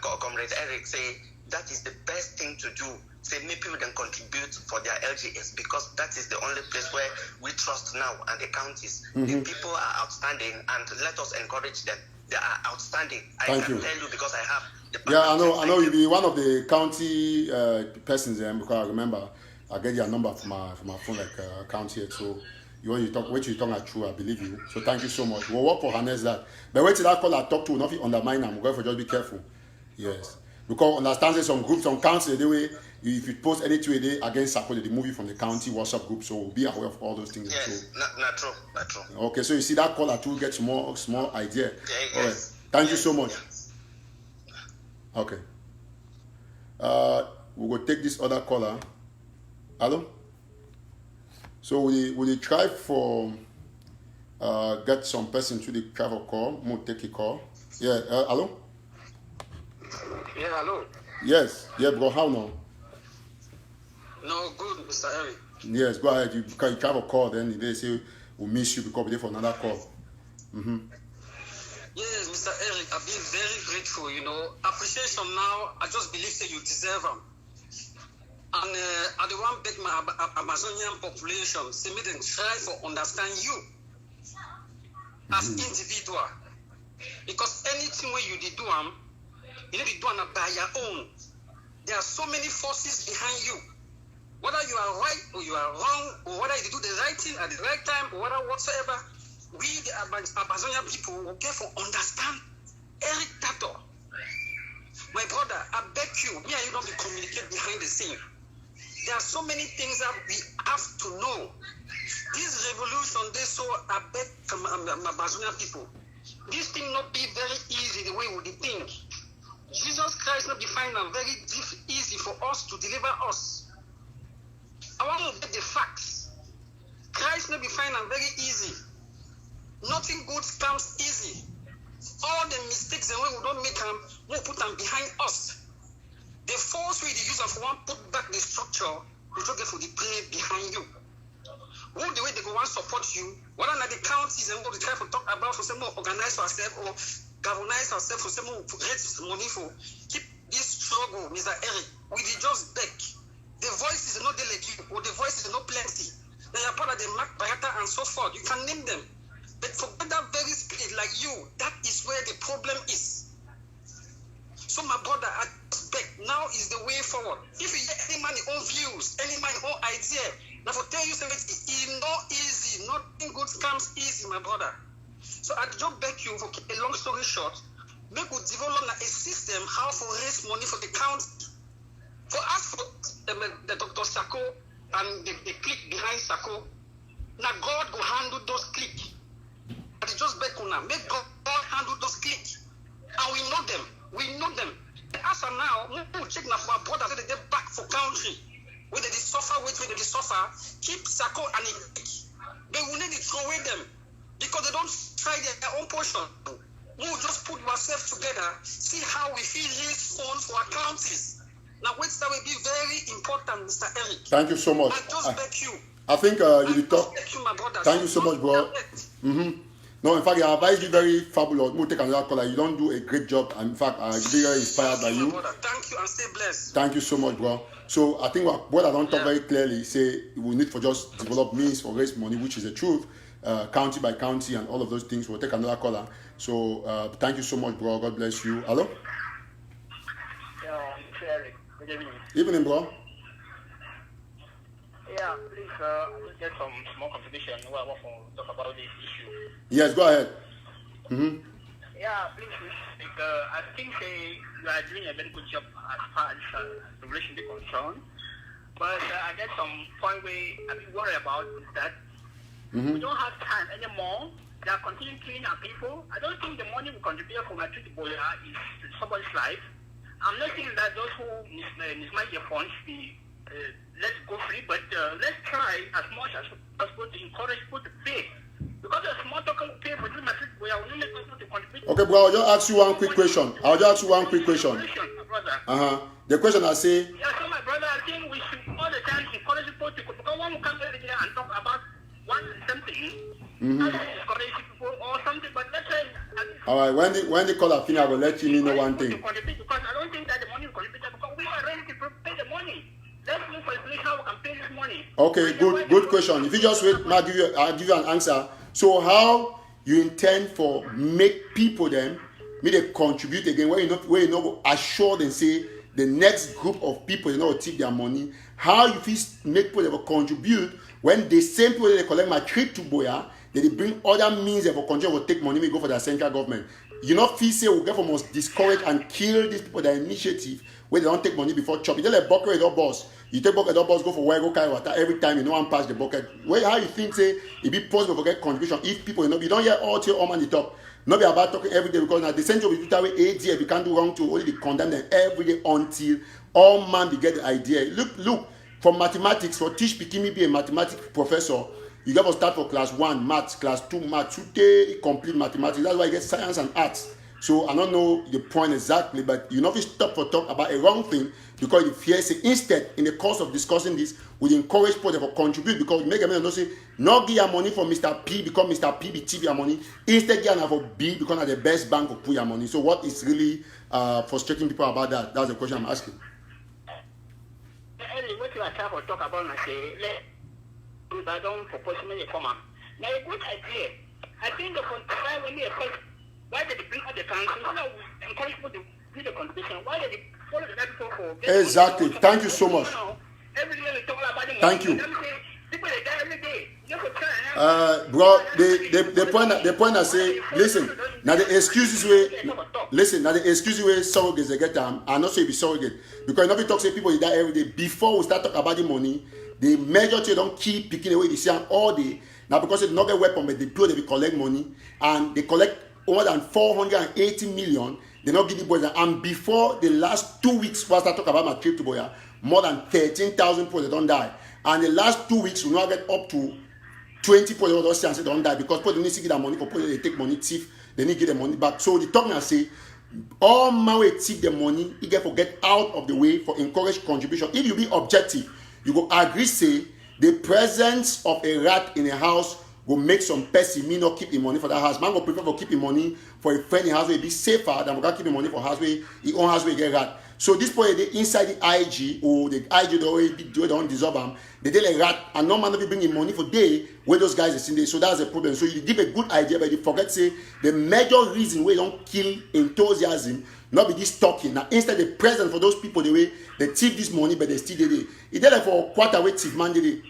Speaker 7: Comrade Eric, say that is the best thing to do. Say maybe people then contribute for their LGAs because that is the only place where we trust now and the counties. The people are outstanding and let us encourage them. They are outstanding. I can tell you because I have the
Speaker 1: I know you'll be one of the county persons there because I remember I get your number from my phone like county here. So what you talk are true, I believe you. So thank you so much. We'll work for harness that. But wait till that call I talk to, not undermine them. We're going to just be careful. Yes. Because understand some groups, some council, the way if you post anything a day against Sako, they move you from the county WhatsApp group. So we'll be aware of all those things.
Speaker 7: Yes,
Speaker 1: so,
Speaker 7: not true.
Speaker 1: Okay, so you see that call to get small idea.
Speaker 7: Yes.
Speaker 1: All right. Thank you so much.
Speaker 7: Yes.
Speaker 1: Okay. We will take this other caller. Hello? So will try for get some person to the travel call. We'll take a call. Yeah, hello?
Speaker 8: Yeah, hello.
Speaker 1: Yes, yeah, bro, how now?
Speaker 8: No, good, Mr. Eric.
Speaker 1: Yes, go ahead. You have a call, then they say we'll miss you because we're there for another call.
Speaker 8: Yes, Mr. Eric, I've been very grateful, Appreciation now, I just believe that you deserve them. And I don't want to beg my Amazonian population, say me then try to understand you as individual. Because anything where you did do them, you need to do it by your own. There are so many forces behind you. Whether you are right or you are wrong, or whether you do the right thing at the right time, or whatsoever, we, the Ambazonian people, will get to understand Eric TATAW. My brother, I beg you, me and you don't be communicate behind the scene. There are so many things that we have to know. This revolution, they saw a bit from Ambazonian people. This thing not be very easy the way we think. Jesus Christ not be find it very easy for us to deliver us. I want to get the facts. Christ not be find it very easy. Nothing good comes easy. All the mistakes and when we don't make them, we'll put them behind us. The force way they use of one put back the structure, we don't get for the play behind you. Who the way they go and support you, whether not the counties and what they try to talk about for some more organize ourselves or galvanize ourselves for some more raise money for keep this struggle, Mr. Eric. We did just beg. The voice is not delegate or the voice is not plenty. They are part of the Mark Bayata and so forth. You can name them. But for that very spirit like you, that is where the problem is. So my brother, I just beg, now is the way forward. If you get any man own views, any man own idea, now for tell you something, it's not easy. Nothing good comes easy, my brother. So I just beg you, for keep a long story short, make we develop a system how to raise money for the county. For us, for the Dr. Sako and the clique behind Sako, now God go handle those cliques. But it's just beg now, make God handle those cliques. And we know them. We know them. As of now, we check now for our brothers that they get back for country. Where they suffer, where they suffer, keep Sako and it. But we need to throw away them. Because they don't try their own portion. We'll just put ourselves together, see how we feel raise funds for our counties. Now, which that will be very important, Mr. Eric.
Speaker 1: Thank you so much.
Speaker 8: I just beg you.
Speaker 1: I think you talk.
Speaker 8: You, my brother.
Speaker 1: Thank you so much, bro. No, in fact, I advise you very fabulous. We'll take another caller. You don't do a great job. In fact, I'm very inspired by you.
Speaker 8: Thank you and stay blessed.
Speaker 1: Thank you so much, bro. So I think what I don't talk very clearly, say we need for just develop means for raise money, which is the truth, county by county and all of those things. We'll take another caller. So thank you so much, bro. God bless you. Hello?
Speaker 9: Yeah, Eric. Good evening.
Speaker 1: Evening, bro.
Speaker 9: Yeah, please, let's get some small contribution where I want to talk about this issue.
Speaker 1: Yes, go ahead.
Speaker 9: Yeah, please, I think you are doing a very good job as far as the relation is concerned. But I get some point where I'm worried about is that we don't have time anymore. They are continuing killing our people. I don't think the money we contribute for my treaty Boya is somebody's life. I'm not saying that those who mismanage their funds be let's go free, but let's try as much as possible to encourage people to pay. Because a small token pay for this message, we are only able to contribute.
Speaker 1: Okay, bro, I'll just ask you one quick question. The question I say.
Speaker 9: Yeah, so my brother, I think we should all the time encourage people to, because one will come here and talk about one something, encourage people or something, but let's say.
Speaker 1: All right, when the caller finish, I will let you know one thing.
Speaker 9: Because I don't think that the money will contribute because we are ready to pay the money. Let's look for a place how we can pay this money.
Speaker 1: Okay, good question. If you just wait, I'll give you an answer. So how you intend for make people then may they contribute again where you know assure them say the next group of people take their money. How you feel make people they will contribute when the same people they collect my trip to Boya, they bring other means they will continue to take money, may go for the central government. You know, feel say we get must discourage and kill these people, their initiative where they don't take money before chop. You tell a bucket or boss. You take bucket or boss, go for where go carry water every time you know one pass the bucket. Where how you think say it be possible to get contribution if people you don't hear all till all man the talk. Not be about talking every day because now the central will do that way AD if you can't do wrong to only be condemn them every day until all man be get the idea. Look from mathematics for teach Pikimi be a mathematics professor. You got to start for class 1 maths, class 2 maths, today complete mathematics. That's why you get science and arts. So I don't know the point exactly, but you know if you stop for talk about a wrong thing because you fear say instead in the course of discussing this, we encourage people to contribute because we make a man don't say not give your money for Mr. P because Mr. P be TV your money. Instead give for B because the best bank to put your money. So what is really frustrating people about that? That's the question I'm asking.
Speaker 9: What you are trying to talk about, I say I don't propose many format. Now a good idea. I think the contribution when they why did they bring out the council? So encourage people to do the contribution. Why did they follow the people for
Speaker 1: exactly. Thank you so much.
Speaker 9: Every day we talk about the money.
Speaker 1: Thank you.
Speaker 9: People they die every day. You could try.
Speaker 1: Bro, the point I say, listen, now the excuses way, listen, now the excuses way surrogates they get them, and not say be surrogate. Because nobody talks say people they die every day. Before we start talking about the money, the majority don't keep picking away the same all day. Now because they don't get weapon, but they do they collect money, and they collect more than 480 million. They not give the boys, and before the last 2 weeks, whilst I talk about my trip to Biya, more than 13,000 people they don't die. And the last 2 weeks, we now get up to 20 people they don't die because people need to get their money for people they take money thief, they need to get the money back. So the talking I say, all my way thief the money, you get out of the way for encourage contribution. If you be objective, you go agree say the presence of a rat in a house will make some person me not keep the money for that house. Man go prefer for keeping money for a friend in house where be safer than we keep the money for house where he own house where get rat. So this point they inside the IG or the IG they don't deserve them. They tell a rat and no man will be bringing money for day where those guys are sitting there. So that's a problem. So you give a good idea, but you forget say the major reason we don't kill enthusiasm, not be this talking. Now instead the present for those people the way they thief this money, but they still there. It's there for quite a way thief man they.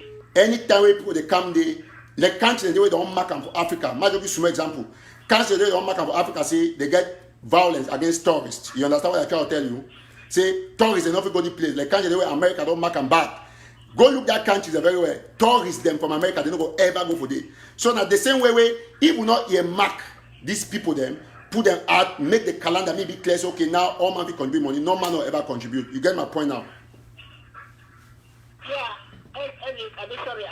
Speaker 1: Anytime when people they come there. Like countries they don't mark them for Africa. I'll give you some example. Countries they don't mark them for Africa say they get violence against tourists. You understand what I try to tell you? Say tourists they not go to place. Like countries where America don't mark them back. Go look that countries very well. Tourists them from America they don't go ever go for day. So now the same way if we not here mark these people them, put them out, make the calendar maybe clear. So, okay, now all man will contribute money. No man will ever contribute. You get my point now?
Speaker 9: Yeah. I'm sorry.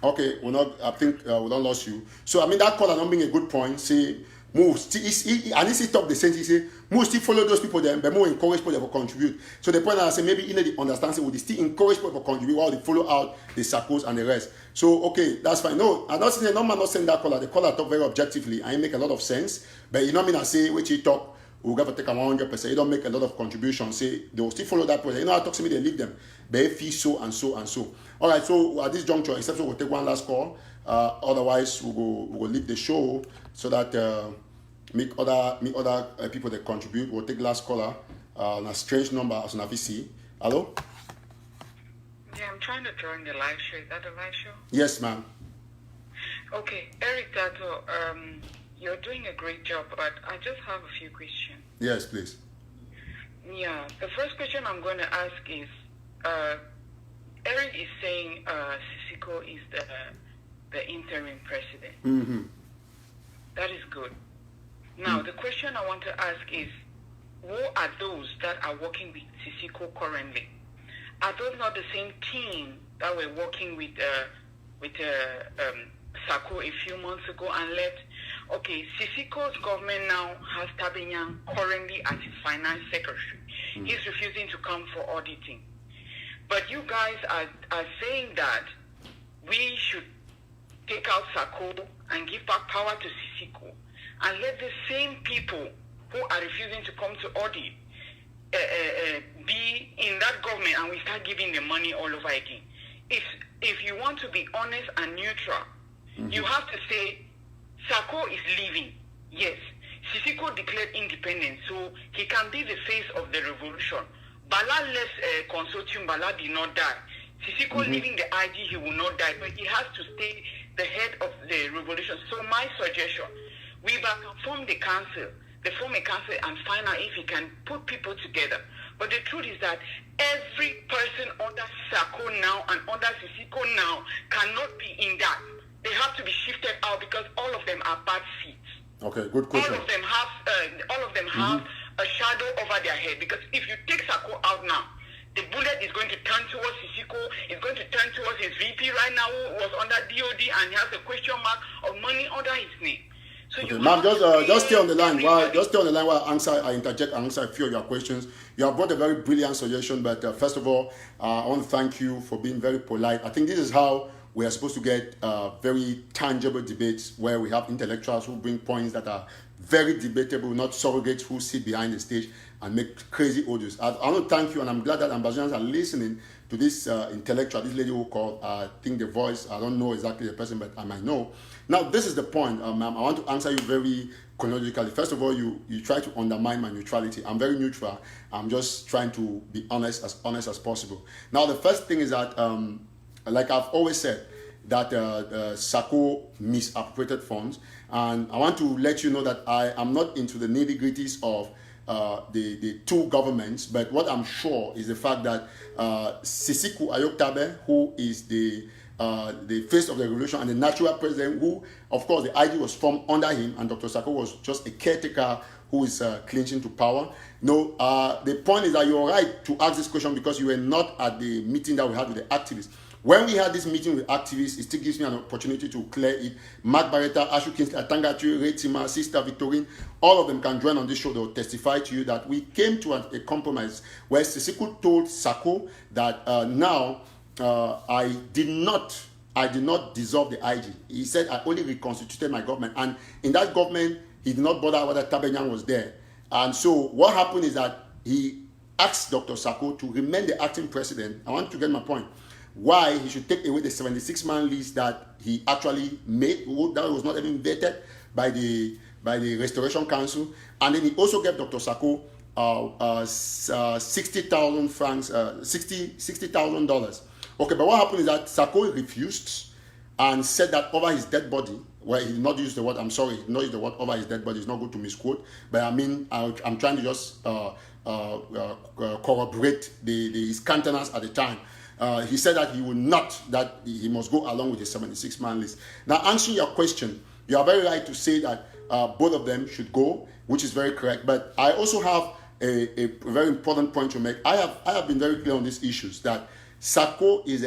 Speaker 1: Okay, I think we don't lost you. So I mean that caller don't bring a good point. Say move still and he talk the sense he say move still follow those people then but more encourage people to contribute. So the point I say maybe in the understanding would still encourage people to contribute while they follow out the circles and the rest. So okay, that's fine. No, I'm not saying no man not saying that caller. The caller talk very objectively and it make a lot of sense. But you know what I mean I say which he talk we'll get to take 100%. You don't make a lot of contribution. Say they will still follow that process. You know how talk to me they leave them. But if feel so and so and so. All right. So at this juncture, except so we'll take one last call. Otherwise we'll leave the show so that make other people that contribute. We'll take last caller. A strange number as an AVC. Hello.
Speaker 2: Yeah, I'm trying to join the live show. Is that the live show?
Speaker 1: Yes, ma'am.
Speaker 2: Okay, Eric TATAW. You're doing a great job, but I just have a few questions.
Speaker 1: Yes, please.
Speaker 2: Yeah, the first question I'm going to ask is, Eric is saying Sisiko is the interim president.
Speaker 1: Mm-hmm.
Speaker 2: That is good. Now, the question I want to ask is, who are those that are working with Sisiko currently? Are those not the same team that were working with Sako a few months ago and okay, Sisiko's government now has Tabinyang currently as his finance secretary. He's refusing to come for auditing. But you guys are saying that we should take out Sako and give back power to Sisiko and let the same people who are refusing to come to audit be in that government and we start giving them money all over again. If you want to be honest and neutral, you have to say Sako is leaving. Yes. Sisiko declared independence, so he can be the face of the revolution. Bala left consortium, Bala did not die. Sisiko leaving the IG, he will not die, but he has to stay the head of the revolution. So my suggestion, we can form the council. They form a council and find out if he can put people together. But the truth is that every person under Sako now and under Sisiko now cannot be in that. They have to be shifted out because all of them are bad seeds.
Speaker 1: Okay, good question.
Speaker 2: All of them have a shadow over their head because if you take Sako out now, the bullet is going to turn towards Sisiko, it's going to turn towards his VP right now who was under DOD and he has a question mark of money under his name. So
Speaker 1: okay, ma'am, just stay on the line. While I interject and answer a few of your questions. You have brought a very brilliant suggestion, but first of all, I want to thank you for being very polite. I think this is how we are supposed to get very tangible debates where we have intellectuals who bring points that are very debatable, not surrogates who sit behind the stage and make crazy audios. I want to thank you, and I'm glad that Ambazonians are listening to this intellectual, this lady who called, I think the voice, I don't know exactly the person, but I might know. Now, this is the point, ma'am. I want to answer you very chronologically. First of all, you try to undermine my neutrality. I'm very neutral. I'm just trying to be honest as possible. Now, the first thing is that, like I've always said, that SACO misappropriated funds. And I want to let you know that I am not into the nitty-gritties of the two governments, but what I'm sure is the fact that Sisiku Ayoktabe, who is the face of the revolution and the natural president, who, of course, the IG was formed under him, and Dr. Sako was just a caretaker who is clinching to power. No, the point is that you're right to ask this question because you were not at the meeting that we had with the activists. When we had this meeting with activists, it still gives me an opportunity to clear it. Mark Barretta, Ashu Kinsley, Atangatu, Retima, Sister Victorine, all of them can join on this show. They will testify to you that we came to a compromise where Sisiku told Sako that now I did not dissolve the IG. He said I only reconstituted my government, and in that government he did not bother whether Tabenyang was there. And so what happened is that he asked Dr. Sako to remain the acting president. I want to get my point. Why he should take away the 76-man list that he actually made, that was not even vetted by the Restoration Council, and then he also gave Dr. Sako 60,000 francs, $60,000. Okay, but what happened is that Sako refused and said that over his dead body. Well, he did not use the word. I'm sorry, he did not use the word over his dead body. It's not good to misquote, but I mean, I'm trying to just corroborate his countenance at the time. He said that he would not, that he must go along with the 76-man list. Now, answering your question, you are very right to say that both of them should go, which is very correct. But I also have a very important point to make. I have been very clear on these issues that Sako was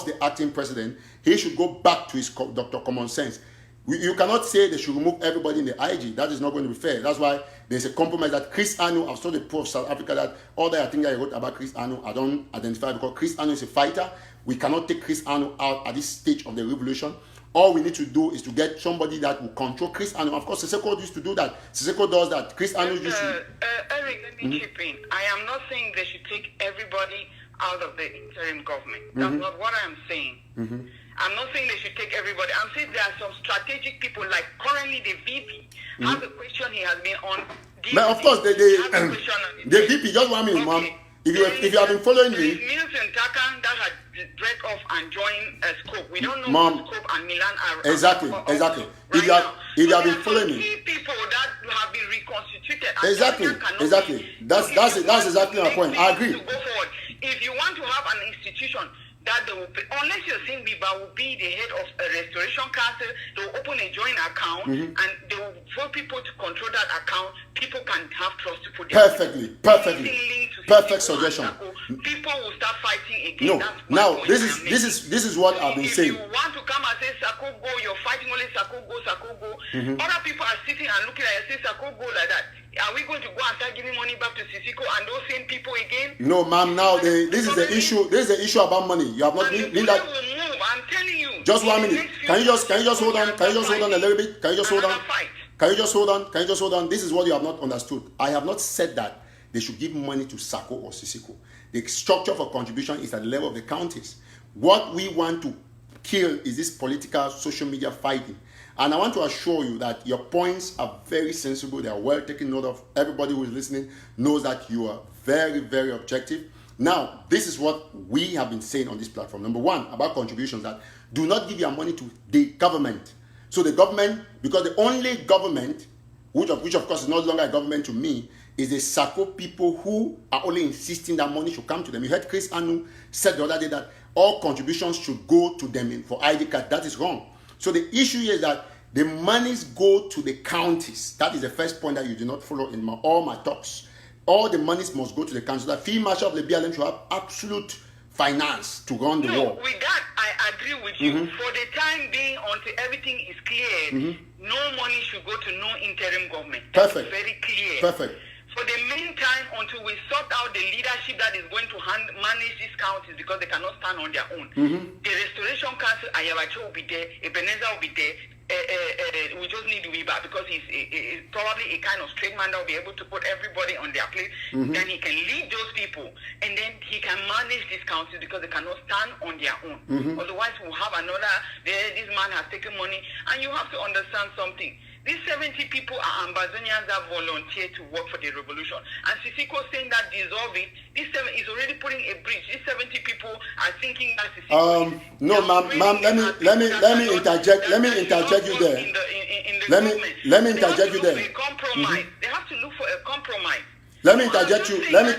Speaker 1: the acting president. He should go back to his Dr. Common Sense. You cannot say they should remove everybody in the IG. That is not going to be fair. That's why there's a compromise that Chris Anu, I've told the Pro of South Africa that all the things I wrote about Chris Anu, I don't identify because Chris Anu is a fighter. We cannot take Chris Anu out at this stage of the revolution. All we need to do is to get somebody that will control Chris Anu. Of course, Siseko used to do that. Siseko does that. Chris Anu used to...
Speaker 9: Eric, let me chip in. I am not saying they should take everybody out of the interim government. That's not what I'm saying. I'm not saying they should take everybody. I'm saying there are some strategic people, like currently the VP has a question he has been on.
Speaker 1: But of course, the VP, just 1 minute, ma'am. If you have been following me,
Speaker 9: Milton Takan that had break off and joined Scope. We don't know
Speaker 1: ma'am,
Speaker 9: Scope and Milan are
Speaker 1: exactly.
Speaker 9: Right
Speaker 1: if you have been following me,
Speaker 9: key people that have been reconstituted.
Speaker 1: Exactly. That's exactly my point. I agree.
Speaker 9: To go forward. If you want to have an institution that they will, unless you're saying Biba will be the head of a restoration council, they will open a joint account and they will vote people to control that account. People can have trust to put their
Speaker 1: perfect suggestion.
Speaker 9: People will start fighting again.
Speaker 1: No, now this is what I've been saying.
Speaker 9: If you want to come and say Sako go, you're fighting only Sako go. Other people are sitting and looking at you say Sako go like that. Are we going to go and start giving money back to Sisiko and those same people again?
Speaker 1: No, ma'am. Now this is the issue. This is the issue about money. You have not
Speaker 9: that.
Speaker 1: Will
Speaker 9: move. I'm telling you.
Speaker 1: Just 1 minute. Can you just hold on? Can you just hold on a little bit? Can you just hold on? Can you just hold on? This is what you have not understood. I have not said that they should give money to Sako or Sisiko. The structure for contribution is at the level of the counties. What we want to kill is this political social media fighting. And I want to assure you that your points are very sensible. They are well taken note of. Everybody who is listening knows that you are very, very objective. Now, this is what we have been saying on this platform. Number one, about contributions, that do not give your money to the government. So the government, because the only government, which of course is no longer a government to me, is the Sako people who are only insisting that money should come to them. You heard Chris Anu said the other day that all contributions should go to them for ID card. That is wrong. So the issue is that the monies go to the counties. That is the first point that you do not follow in all my talks. All the monies must go to the counties. The Field Marshal of the BLM should have absolute finance to run the war.
Speaker 9: With that, I agree with you. For the time being, until everything is clear, no money should go to no interim government.
Speaker 1: Perfect.
Speaker 9: That's very clear.
Speaker 1: Perfect.
Speaker 9: For the meantime, until we sort out the leadership that is going to manage these counties, because they cannot stand on their own. The Restoration Council, Ayabacho will be there, Ebenezer will be there, we just need Wiba because he's probably a kind of straight man that will be able to put everybody on their place. Then he can lead those people, and then he can manage these councils because they cannot stand on their own. Otherwise, we'll have another. This man has taken money, and you have to understand something. These 70 people are Ambazonians that volunteer to work for the revolution. And Sisiko saying that dissolve it, this 7 is already putting a bridge. These 70 people are thinking that Sisiko
Speaker 1: no, ma'am, let me interject you there. Let me interject you there.
Speaker 9: They have to look for a compromise.
Speaker 1: Let me interject you. Let me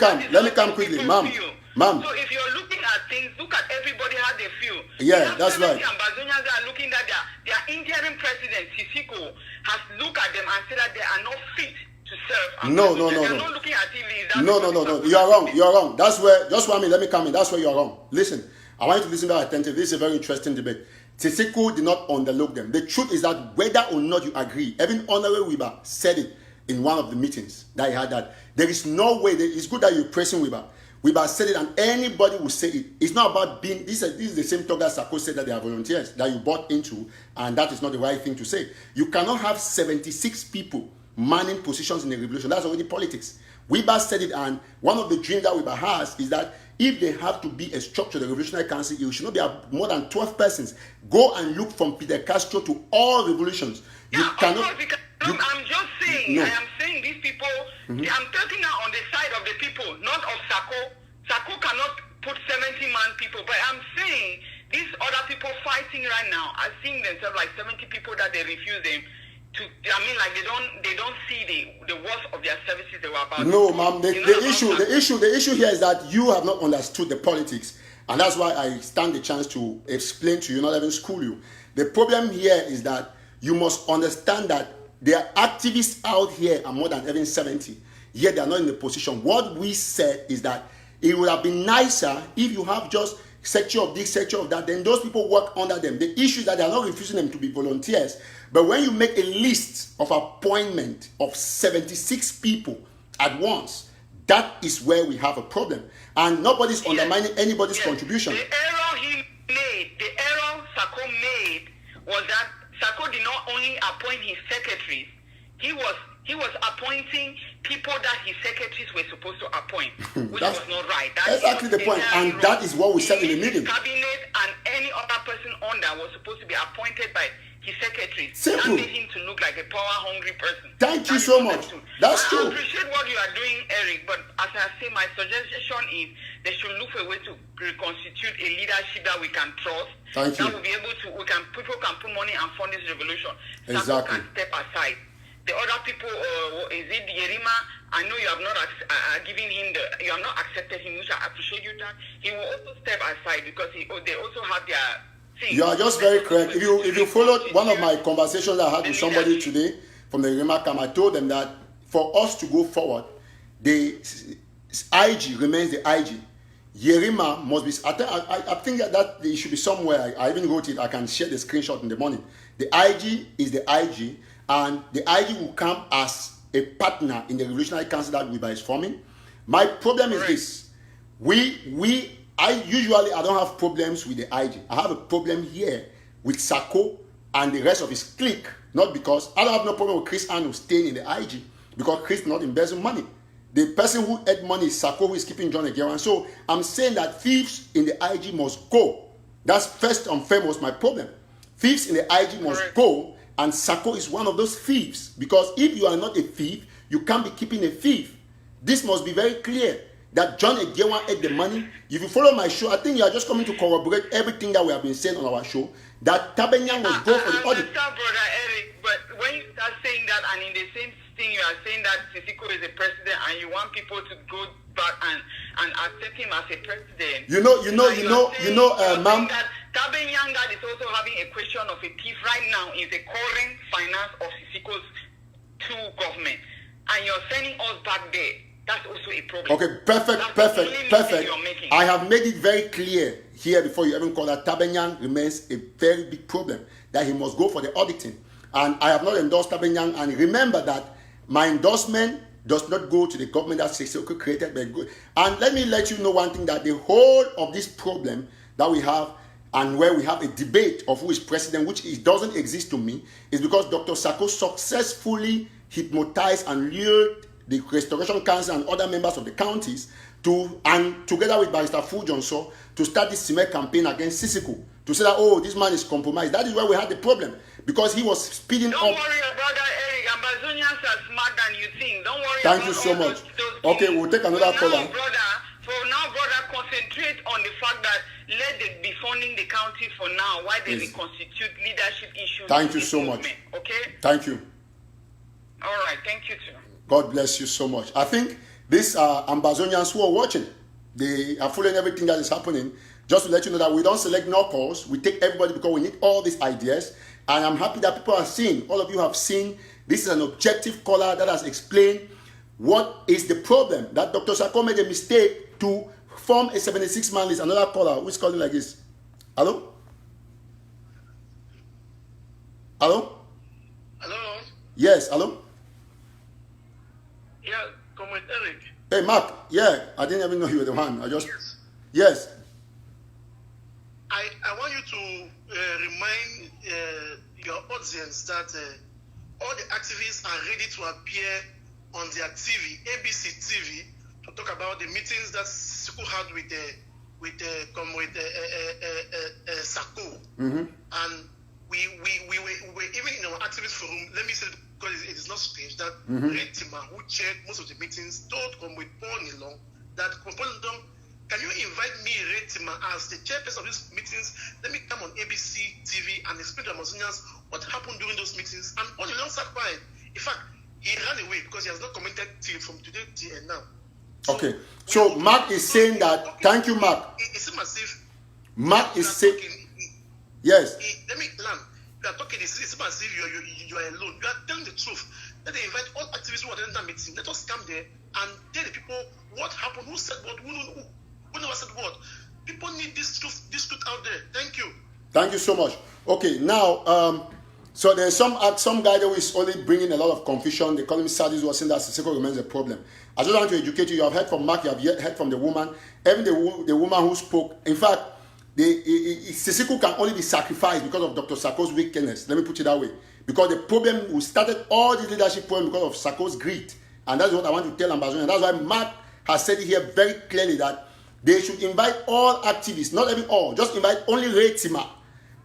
Speaker 1: come quickly, ma'am.
Speaker 9: So if you're looking at things, look at everybody how they feel.
Speaker 1: Yeah, that's right.
Speaker 9: Ambazonians are looking at their interim president, Sisiko, has looked at them and said that they are not fit to serve.
Speaker 1: No.
Speaker 9: They're not looking at TV.
Speaker 1: No. You are wrong. That's where, just 1 minute, let me come in. That's where you are wrong. Listen, I want you to listen very attentively. This is a very interesting debate. Sisiko did not underlook them. The truth is that whether or not you agree, even Honorable Weber said it in one of the meetings that he had, that there is no way, it's good that you're praising Weber. Weber said it, and anybody will say it. It's not about being, this is the same talk that Sako said that they are volunteers, that you bought into, and that is not the right thing to say. You cannot have 76 people manning positions in the revolution. That's already politics. Weber said it, and one of the dreams that Weber has is that if they have to be a structure, the Revolutionary Council, it should not be more than 12 persons. Go and look from Fidel Castro to all revolutions. You cannot.
Speaker 9: I'm just saying, I am saying these people, I'm talking now on the side of the people, not of Sako. Sako cannot put 70-man people, but I'm saying these other people fighting right now are seeing themselves like 70 people that they refuse them to. I mean, like they don't see the worth of their services they were about.
Speaker 1: No, ma'am. The issue here is that you have not understood the politics, and that's why I stand the chance to explain to you, not even school you. The problem here is that you must understand that there are activists out here are more than even 70, yet they are not in the position. What we said is that it would have been nicer if you have just sector of this, sector of that, then those people work under them. The issue is that they are not refusing them to be volunteers. But when you make a list of appointment of 76 people at once, that is where we have a problem. And nobody's undermining anybody's contribution.
Speaker 9: The error Sako made was that Sako did not only appoint his secretaries, he was appointing people that his secretaries were supposed to appoint, which was not right. That's
Speaker 1: exactly the point, and wrong. That is what we said in the meeting.
Speaker 9: Cabinet and any other person under was supposed to be appointed by his secretaries.
Speaker 1: Simple.
Speaker 9: That made him to look like a power-hungry person.
Speaker 1: Thank you so much. That's true.
Speaker 9: I appreciate what you are doing, Eric, but as I say, my suggestion is they should look for a way to reconstitute a leadership that we can trust.
Speaker 1: Thank you.
Speaker 9: That will be able to, people can put money and fund this revolution.
Speaker 1: Exactly.
Speaker 9: Can step aside. The other people, is it Yerima? I know you have not given him you have not accepted him, which I appreciate you that. He will also step aside because they also have their thing.
Speaker 1: You are just very correct. If you followed one of my conversations I had with somebody today from the Yerima camp, I told them that for us to go forward, the IG remains the IG. Yerima must be. I think that it should be somewhere. I even wrote it. I can share the screenshot in the morning. The IG is the IG. And the IG will come as a partner in the Revolutionary Council that Wiba is forming. My problem is this. I don't have problems with the IG. I have a problem here with Sako and the rest of his clique. Not because, I don't have no problem with Chris Anu staying in the IG, because Chris not embezzling money. The person who had money is Sako, who is keeping John Egewan. So I'm saying that thieves in the IG must go. That's first and foremost my problem. Thieves in the IG must go. And Sako is one of those thieves. Because if you are not a thief, you can't be keeping a thief. This must be very clear. That John Egewan ate the money. If you follow my show, I think you are just coming to corroborate everything that we have been saying on our show. That Tabenyan was go for the audit.
Speaker 9: Brother Eric, but when you start saying that, and in the same thing you are saying that Sisiko is a president, and you want people to go back and accept him as a president.
Speaker 1: Ma'am.
Speaker 9: Tabenyan is also having a question of a thief right now in the current finance of Sisiko's two government, and you're sending us back there. That's also a problem.
Speaker 1: Okay, perfect. I have made it very clear here before you even call that Tabenyan remains a very big problem, that he must go for the auditing. And I have not endorsed Tabenyan. And remember that my endorsement does not go to the government that Sisiko created. But good. And let me let you know one thing, that the whole of this problem that we have, and where we have a debate of who is president, which it doesn't exist to me, is because Dr. Sako successfully hypnotized and lured the Restoration Council and other members of the counties and together with Barrister Fuljonso, to start this smear campaign against Sisiku, to say that, oh, this man is compromised. That is where we had the problem, because he was speeding up.
Speaker 9: Don't worry about that, Eric. Ambazonians are smart than you think. Don't worry.
Speaker 1: Thank you so much. Okay, we'll take another caller.
Speaker 9: For now, brother, concentrate on the fact that let them be funding the county for now, while they reconstitute leadership issues.
Speaker 1: Thank you so much.
Speaker 9: Okay?
Speaker 1: Thank you.
Speaker 9: All right, thank you too.
Speaker 1: God bless you so much. I think these Ambazonians who are watching, they are following everything that is happening. Just to let you know that we don't select no calls. We take everybody because we need all these ideas. And I'm happy that people are seeing, all of you have seen, this is an objective caller that has explained what is the problem. That Dr. Sako made a mistake to form a 76-man list. Another caller who is calling like this. Hello? Hello?
Speaker 3: Hello?
Speaker 1: Yes, hello?
Speaker 3: Yeah, come with Eric.
Speaker 1: Hey, Mark. Yeah, I didn't even know you were the one. Yes.
Speaker 3: I want you to remind your audience that all the activists are ready to appear on their TV, ABC TV, to talk about the meetings that Sako had with Sako.
Speaker 1: Mm-hmm.
Speaker 3: And we were even in our activist forum. Let me say, because it is not strange that Retima, who chaired most of the meetings, told Comrade Paul Nilong that can you invite me, Retima, as the chairperson of these meetings? Let me come on ABC TV and explain to Amazonians what happened during those meetings. And Paul Nilong sat quiet. In fact, he ran away because he has not commented till from today till now.
Speaker 1: Okay, so Mark is saying that. Thank you, Mark.
Speaker 3: It seems as if
Speaker 1: Mark is saying. Yes.
Speaker 3: Let me land. You are talking. It seems as if you are alone. You are telling the truth. Let them invite all activists who attended that meeting. Let us come there and tell the people what happened, who said what, who never said what. People need this truth out there. Thank you.
Speaker 1: Thank you so much. Okay, now, so there's some guy who is only bringing a lot of confusion. They call him Sadis, who are saying that Siseko remains a problem. I just want to educate you. You have heard from Mark, you have yet heard from the woman. Even the woman who spoke. In fact, Siseko can only be sacrificed because of Dr. Sako's weakness. Let me put it that way. Because the problem, we started all the leadership problem because of Sako's greed. And that's what I want to tell Ambazonia. That's why Mark has said it here very clearly that they should invite all activists, not even all, just invite only Ray Tima,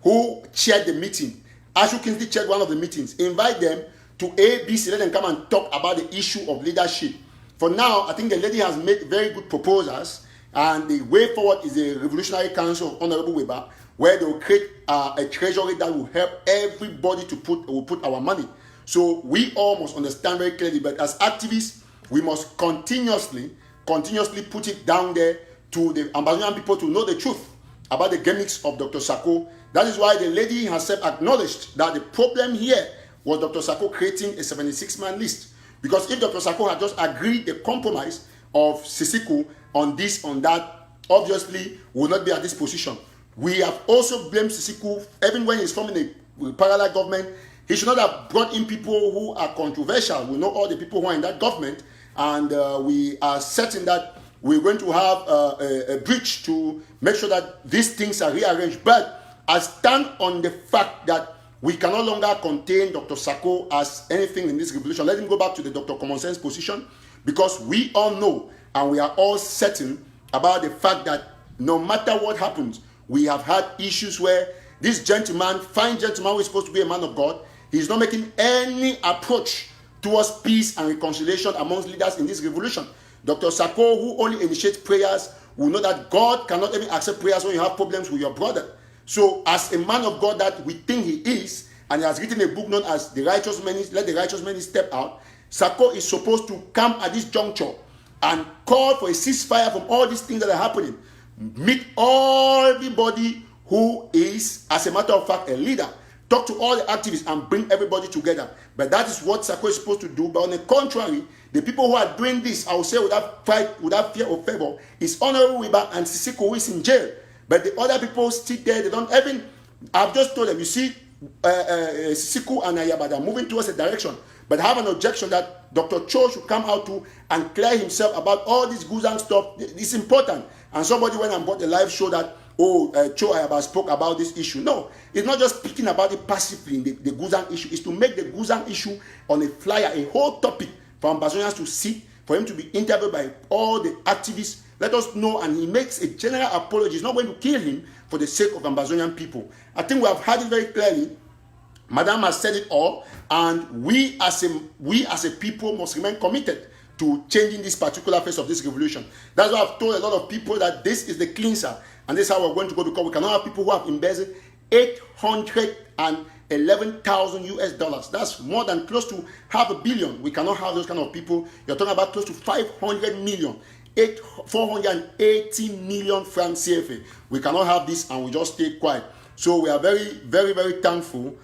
Speaker 1: who chaired the meeting. Ashu Kingsley chaired one of the meetings. Invite them to ABC, let them come and talk about the issue of leadership. For now, I think the lady has made very good proposals, and the way forward is a Revolutionary Council of Honorable Weber, where they will create a treasury that will help everybody to put our money. So we all must understand very clearly, but as activists, we must continuously put it down there to the Ambazonian people to know the truth about the gimmicks of Dr. Sako. That is why the lady herself acknowledged that the problem here was Dr. Sako creating a 76-man list. Because if Dr. Sako had just agreed the compromise of Sisiku on this, on that, obviously we will not be at this position. We have also blamed Sisiku, even when he's forming a parallel government. He should not have brought in people who are controversial. We know all the people who are in that government, and we are certain that we're going to have a bridge to make sure that these things are rearranged. But I stand on the fact that we can no longer contain Dr. Sako as anything in this revolution. Let him go back to the Dr. Common Sense position, because we all know and we are all certain about the fact that no matter what happens, we have had issues where this gentleman, fine gentleman who is supposed to be a man of God, he's not making any approach towards peace and reconciliation amongst leaders in this revolution. Dr. Sako, who only initiates prayers, will know that God cannot even accept prayers when you have problems with your brother. So as a man of God that we think he is, and he has written a book known as The Righteous Many, Let the Righteous Many Step Out, Sako is supposed to come at this juncture and call for a ceasefire from all these things that are happening. Meet everybody who is, as a matter of fact, a leader. Talk to all the activists and bring everybody together. But that is what Sako is supposed to do. But on the contrary, the people who are doing this, I will say without fear or favor, is Honorable Weber and Sisiko, who is in jail. But the other people sit there, they don't even, I've just told them, you see, Sisiko and Ayabada are moving towards a direction, but have an objection that Dr. Cho should come out to and clear himself about all this Guzang stuff. It's important. And somebody went and bought a live show that, Cho Ayaba spoke about this issue. No, it's not just speaking about it passively, the Guzang issue. It's to make the Guzang issue on a flyer, a whole topic for Ambazonians to see, for him to be interviewed by all the activists. Let us know, and he makes a general apology. He's not going to kill him for the sake of Ambazonian people. I think we have heard it very clearly. Madam has said it all, and we as a people must remain committed to changing this particular phase of this revolution. That's why I've told a lot of people that this is the cleanser, and this is how we're going to go, because we cannot have people who have embezzled $811,000 US dollars. That's more than close to $500 million. We cannot have those kind of people. You're talking about close to 500 million. 480 million francs CFA. We cannot have this, and we just stay quiet. So we are very, very, very thankful.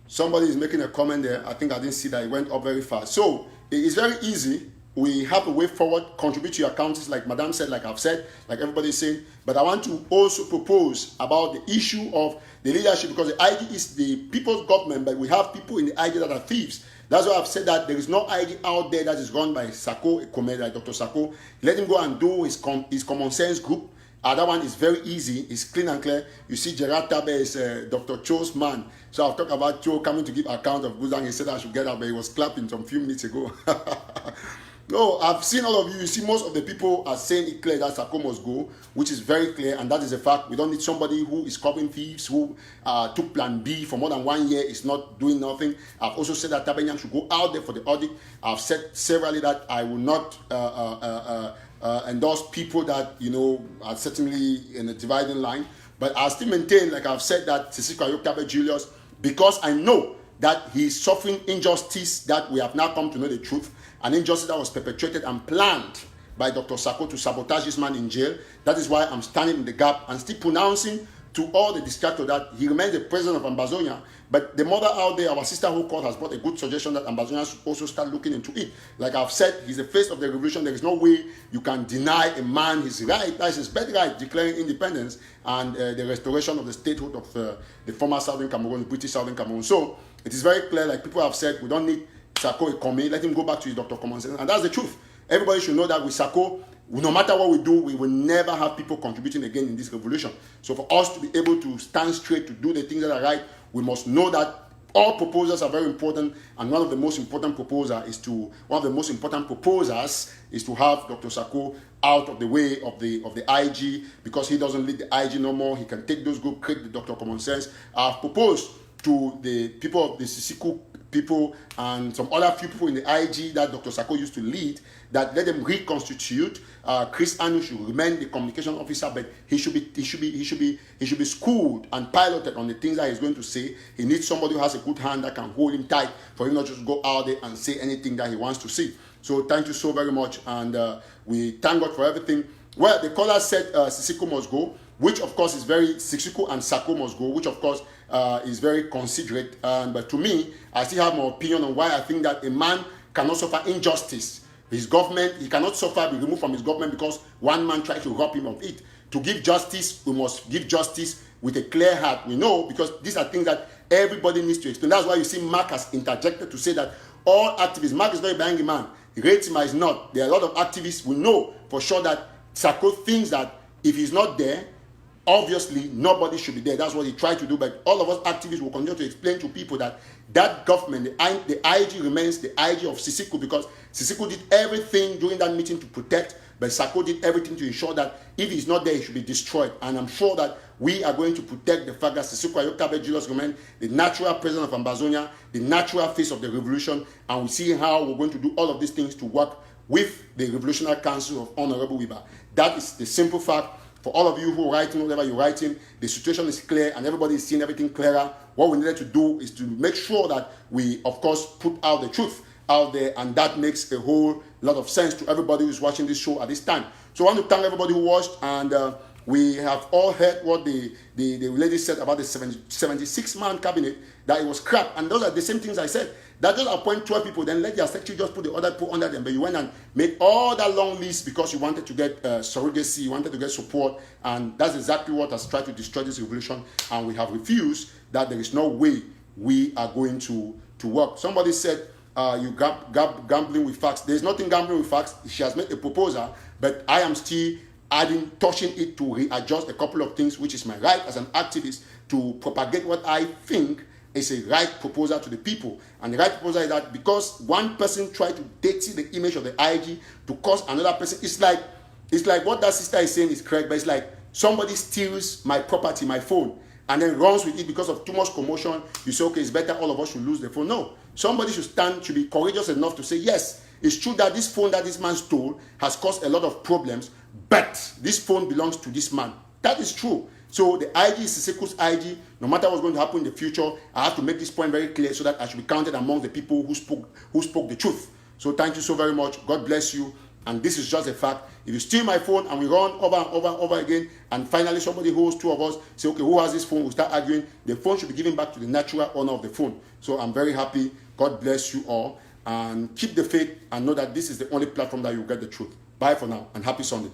Speaker 1: Somebody is making a comment there. I think I didn't see that. It went up very fast. So it's very easy. We have a way forward. Contribute to your counties, like Madam said, like I've said, like everybody's saying. But I want to also propose about the issue of the leadership, because the IG is the people's government, but we have people in the IG that are thieves. That's why I've said that there is no IG out there that is run by Sako, a commander like Dr. Sako. Let him go and do his common sense group. That one is very easy. It's clean and clear. You see, Gerard Tabe is Dr. Cho's man. So I've talked about Cho coming to give account of Guzang. He said I should get up, but he was clapping some few minutes ago. No, I've seen all of you. You see, most of the people are saying it clear that Sako must go, which is very clear, and that is a fact. We don't need somebody who is covering thieves, who took Plan B for more than 1 year, is not doing nothing. I've also said that Tabenyang should go out there for the audit. I've said severally that I will not endorse people that, you know, are certainly in a dividing line. But I still maintain, like I've said, that Sisiko Ayokabe Julius, because I know that he's suffering injustice, that we have now come to know the truth, an injustice that was perpetrated and planned by Dr. Sako to sabotage this man in jail. That is why I'm standing in the gap and still pronouncing to all the distractors that he remains the president of Ambazonia. But the mother out there, our sister who called, has brought a good suggestion that Ambazonians should also start looking into it. Like I've said, he's the face of the revolution. There is no way you can deny a man his right, that's his birthright, declaring independence and the restoration of the statehood of the former Southern Cameroon, the British Southern Cameroon. So it is very clear, like people have said, we don't need Sako Ekome, let him go back to his Dr. Common Sense. And that's the truth. Everybody should know that with Sako, no matter what we do, we will never have people contributing again in this revolution. So for us to be able to stand straight, to do the things that are right, we must know that all proposals are very important, and one of the most important proposers is to have Dr. Sako out of the way of the IG, because he doesn't lead the IG no more. He can take those groups, create the Dr. Common Sense. I've proposed to the people of the Sisiku people and some other few people in the IG that Dr. Sako used to lead, that let them reconstitute. Chris Anu should remain the communication officer, but he should be schooled and piloted on the things that he's going to say. He needs somebody who has a good hand that can hold him tight for him not just go out there and say anything that he wants to say. So thank you so very much, and we thank God for everything. Well, the caller said Sisiko must go, which of course is very, Sisiko and Sako must go, which of course is very considerate. But to me, I still have my opinion on why I think that a man cannot suffer injustice. His government, he cannot suffer, be removed from his government because one man tried to rob him of it. To give justice, we must give justice with a clear heart. We know, because these are things that everybody needs to explain. That's why you see Mark has interjected to say that all activists, Mark is not a banging man, Retima is not. There are a lot of activists. We know for sure that Sako thinks that if he's not there, obviously nobody should be there. That's what he tried to do. But all of us activists will continue to explain to people that that government, the IG remains the IG of Sisiko, because Sisiko did everything during that meeting to protect, but Sako did everything to ensure that if he's not there, he should be destroyed. And I'm sure that we are going to protect the fact that Sisiko Ayokabe Julius remains the natural president of Ambazonia, the natural face of the revolution, and we see how we're going to do all of these things to work with the Revolutionary Council of Honorable Wiba. That is the simple fact. For all of you who are writing, whatever you're writing, the situation is clear and everybody is seeing everything clearer. What we needed to do is to make sure that we, of course, put out the truth out there, and that makes a whole lot of sense to everybody who's watching this show at this time. So I want to thank everybody who watched, and we have all heard what the lady said about the 76-man cabinet, that it was crap, and those are the same things I said. That just appoint 12 people, then let your secretary just put the other people under them. But you went and made all that long list because you wanted to get surrogacy, you wanted to get support, and that's exactly what has tried to destroy this revolution. And we have refused that. There is no way we are going to work. Somebody said you gambling with facts. There is nothing gambling with facts. She has made a proposal, but I am still adding, touching it to readjust a couple of things, which is my right as an activist to propagate what I think is a right proposal to the people. And the right proposal is that because one person tried to dirty the image of the IG to cause another person, it's like what that sister is saying is correct, but it's like somebody steals my property, my phone, and then runs with it because of too much commotion. You say, okay, it's better all of us should lose the phone. No, somebody should be courageous enough to say, yes, it's true that this phone that this man stole has caused a lot of problems, but this phone belongs to this man. That is true. So the IG is Siseku's IG. No matter what's going to happen in the future, I have to make this point very clear so that I should be counted among the people who spoke the truth. So thank you so very much. God bless you. And this is just a fact. If you steal my phone and we run over and over and over again, and finally somebody holds two of us, say, okay, who has this phone? We'll start arguing. The phone should be given back to the natural owner of the phone. So I'm very happy. God bless you all. And keep the faith and know that this is the only platform that you'll get the truth. Bye for now and happy Sunday.